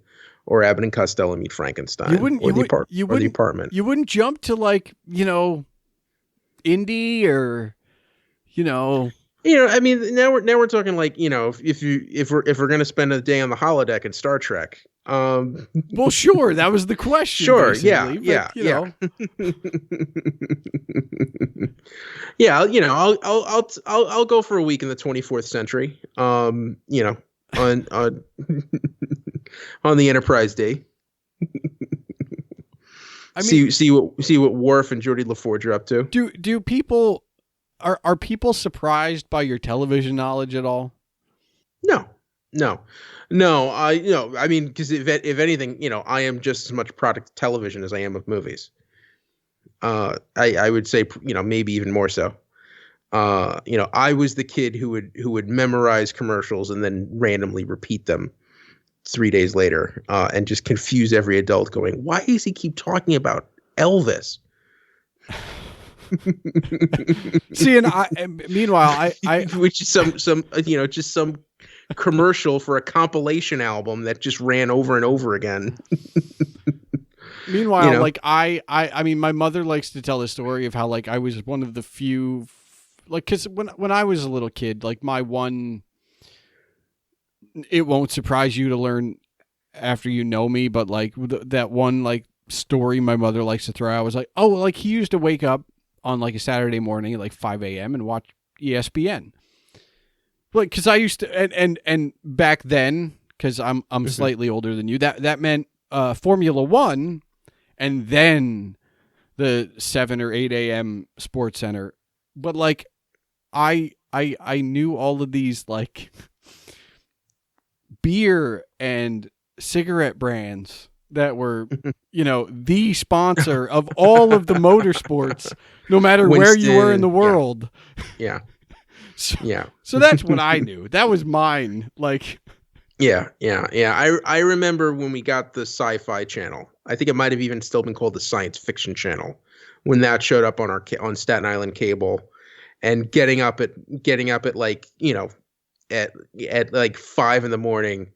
or Abbott and Costello Meet Frankenstein. The Apartment. You wouldn't jump to like, indie or, I mean, now we're talking like, if we're gonna spend a day on the holodeck in Star Trek. Well, sure, that was the question. Sure, basically, yeah, but, you know. Yeah, I'll go for a week in the 24th century. On on the Enterprise D. I mean, see what Worf and Geordie LaForge are up to. Do people are people surprised by your television knowledge at all? No. I mean, because if anything, I am just as much product of television as I am of movies. I would say, maybe even more so. I was the kid who would memorize commercials and then randomly repeat them 3 days later, and just confuse every adult, going, "Why does he keep talking about Elvis?" See, meanwhile, I which is just some commercial for a compilation album that just ran over and over again. Meanwhile, like I mean, my mother likes to tell the story of how, like, I was one of the few, like, because when I was a little kid, like, my one, it won't surprise you to learn after you know me, but like that one, like, story my mother likes to throw out was like, oh, like, he used to wake up on like a Saturday morning at like 5 a.m. and watch ESPN. Like, because I used to, and back then, because I'm slightly older than you, that meant Formula One, and then the 7 or 8 a.m. Sports Center. But like, I knew all of these, like, beer and cigarette brands that were, the sponsor of all of the motorsports, no matter where you were in the world. Yeah. So that's what I knew. That was mine. Like, yeah. I remember when we got the Sci-Fi Channel. I think it might have even still been called the Science Fiction Channel when that showed up on Staten Island cable, and getting up at like, at like 5 a.m.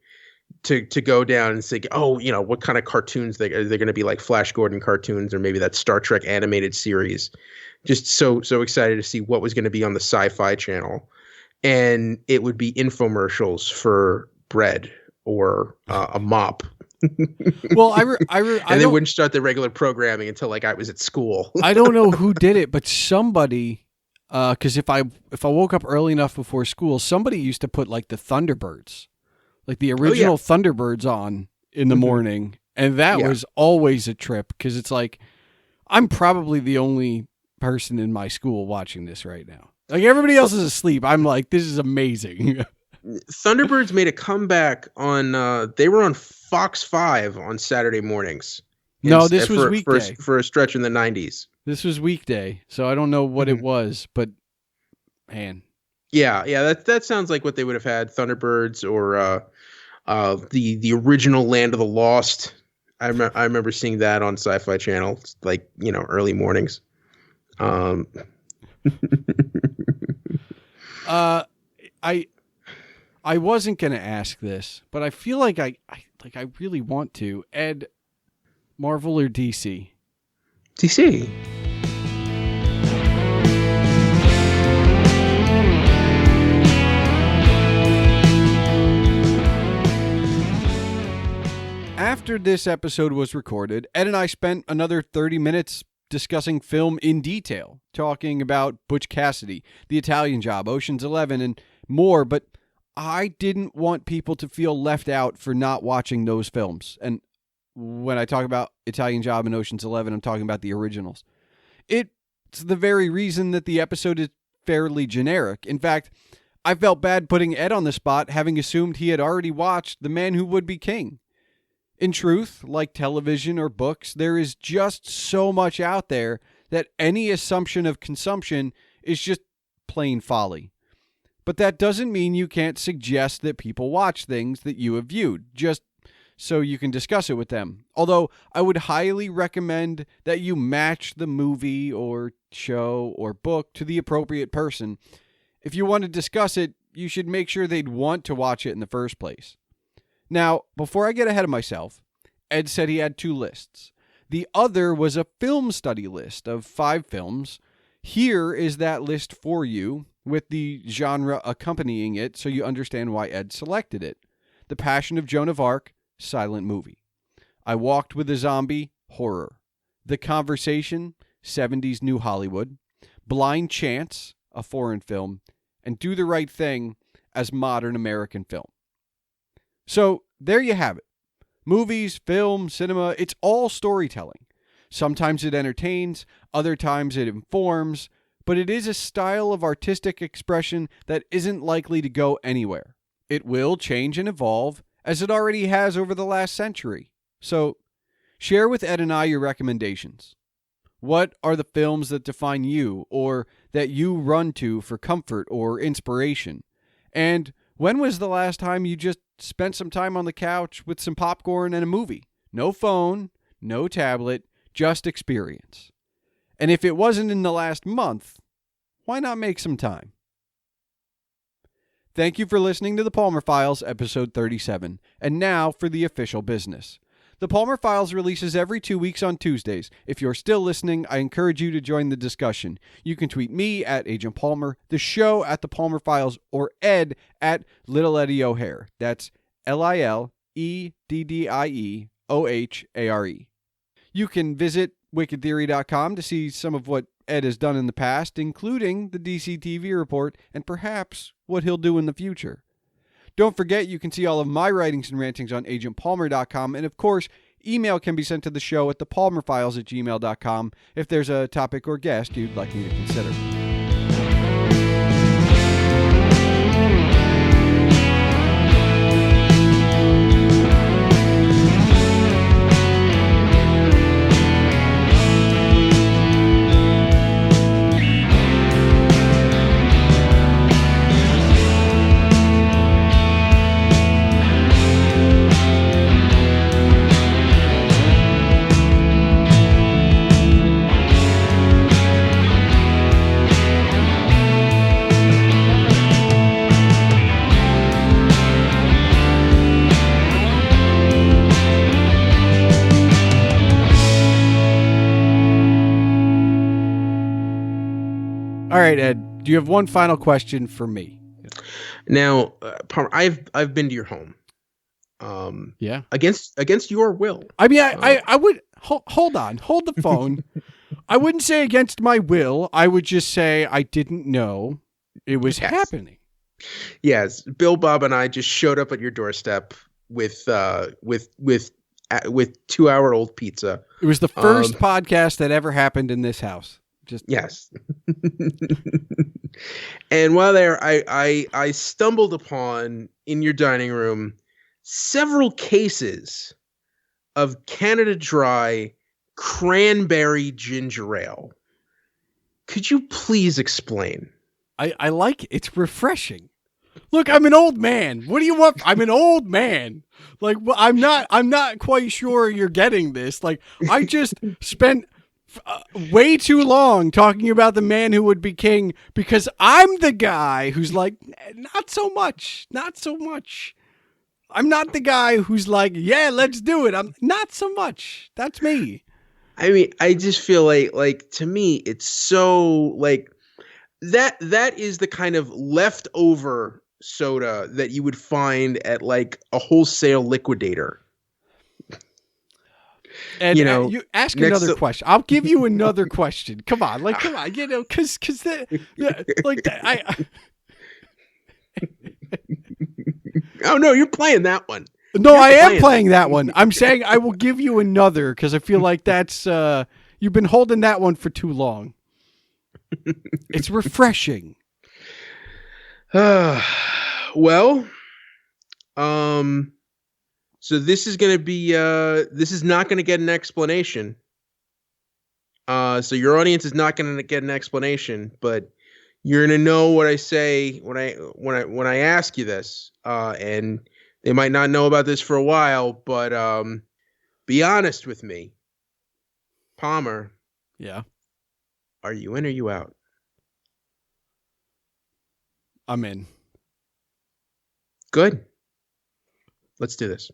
to go down and say, oh, what kind of cartoons they're going to be, like Flash Gordon cartoons, or maybe that Star Trek animated series. Just so excited to see what was going to be on the Sci-Fi Channel. And it would be infomercials for bread or a mop. Well, and they wouldn't start the regular programming until like I was at school. I don't know who did it, but somebody, because if I woke up early enough before school, somebody used to put like the Thunderbirds, like the original Thunderbirds, on in the morning, and that was always a trip, because it's like, I'm probably the only person in my school watching this right now. Like, everybody else is asleep. I'm like, this is amazing. Thunderbirds made a comeback on they were on Fox 5 on Saturday mornings. No, this was weekday. For a stretch in the 90s. This was weekday, so I don't know what it was, but man. Yeah, that sounds like what they would have had. Thunderbirds, or the original Land of the Lost. I remember seeing that on Sci-Fi Channel, like, early mornings. I wasn't going to ask this, but I feel like I really want to. Ed, Marvel or DC? DC. After this episode was recorded, Ed and I spent another 30 minutes discussing film in detail, talking about Butch Cassidy, The Italian Job, Ocean's 11, and more, but I didn't want people to feel left out for not watching those films. And when I talk about Italian Job and Ocean's 11, I'm talking about the originals. It's the very reason that the episode is fairly generic. In fact, I felt bad putting Ed on the spot, having assumed he had already watched The Man Who Would Be King. In truth, like television or books, there is just so much out there that any assumption of consumption is just plain folly. But that doesn't mean you can't suggest that people watch things that you have viewed, just so you can discuss it with them. Although I would highly recommend that you match the movie or show or book to the appropriate person. If you want to discuss it, you should make sure they'd want to watch it in the first place. Now, before I get ahead of myself, Ed said he had 2 lists. The other was a film study list of 5 films. Here is that list for you, with the genre accompanying it so you understand why Ed selected it. The Passion of Joan of Arc, silent movie. I Walked with a Zombie, horror. The Conversation, 70s New Hollywood. Blind Chance, a foreign film. And Do the Right Thing as modern American film. So there you have it. Movies, film, cinema, it's all storytelling. Sometimes it entertains, other times it informs, but it is a style of artistic expression that isn't likely to go anywhere. It will change and evolve, as it already has over the last century. So, share with Ed and I your recommendations. What are the films that define you, or that you run to for comfort or inspiration? And when was the last time you just spent some time on the couch with some popcorn and a movie? No phone, no tablet, just experience. And if it wasn't in the last month, why not make some time? Thank you for listening to The Palmer Files, episode 37. And now for the official business. The Palmer Files releases every 2 weeks on Tuesdays. If you're still listening, I encourage you to join the discussion. You can tweet me at Agent Palmer, the show at The Palmer Files, or Ed at Little Eddie O'Hare. That's LILEDDIEOHARE. You can visit wickedtheory.com to see some of what Ed has done in the past, including the DC TV report and perhaps what he'll do in the future. Don't forget, you can see all of my writings and rantings on agentpalmer.com. And of course, email can be sent to the show at thepalmerfiles@gmail.com if there's a topic or guest you'd like me to consider. All right, Ed, do you have one final question for me? Now, Palmer, I've been to your home. Yeah. Against your will. I mean, I would hold the phone. I wouldn't say against my will. I would just say I didn't know it was happening. Yes, Bill, Bob, and I just showed up at your doorstep with 2-hour-old pizza. It was the first podcast that ever happened in this house. Yes. And while there, I stumbled upon in your dining room several cases of Canada Dry cranberry ginger ale. Could you please explain? I like it. It's refreshing. Look, I'm an old man. What do you want? I'm an old man. Like, well, I'm not quite sure you're getting this. Like, I just spent way too long talking about the man who would be king because I'm the guy who's like, not so much. I'm not the guy who's like, yeah, let's do it. I'm not so much. That's me. I mean, I just feel like to me, it's so like that is the kind of leftover soda that you would find at like a wholesale liquidator. And you ask another question. I'll give you another question. Come on, because Oh no, you're playing that one. No, I am playing that one. I'm saying I will give you another because I feel like that's you've been holding that one for too long. It's refreshing. Well, so this is going to be, this is not going to get an explanation. So your audience is not going to get an explanation, but you're going to know what I say when I ask you this. And they might not know about this for a while, but be honest with me. Palmer. Yeah. Are you in or you out? I'm in. Good. Let's do this.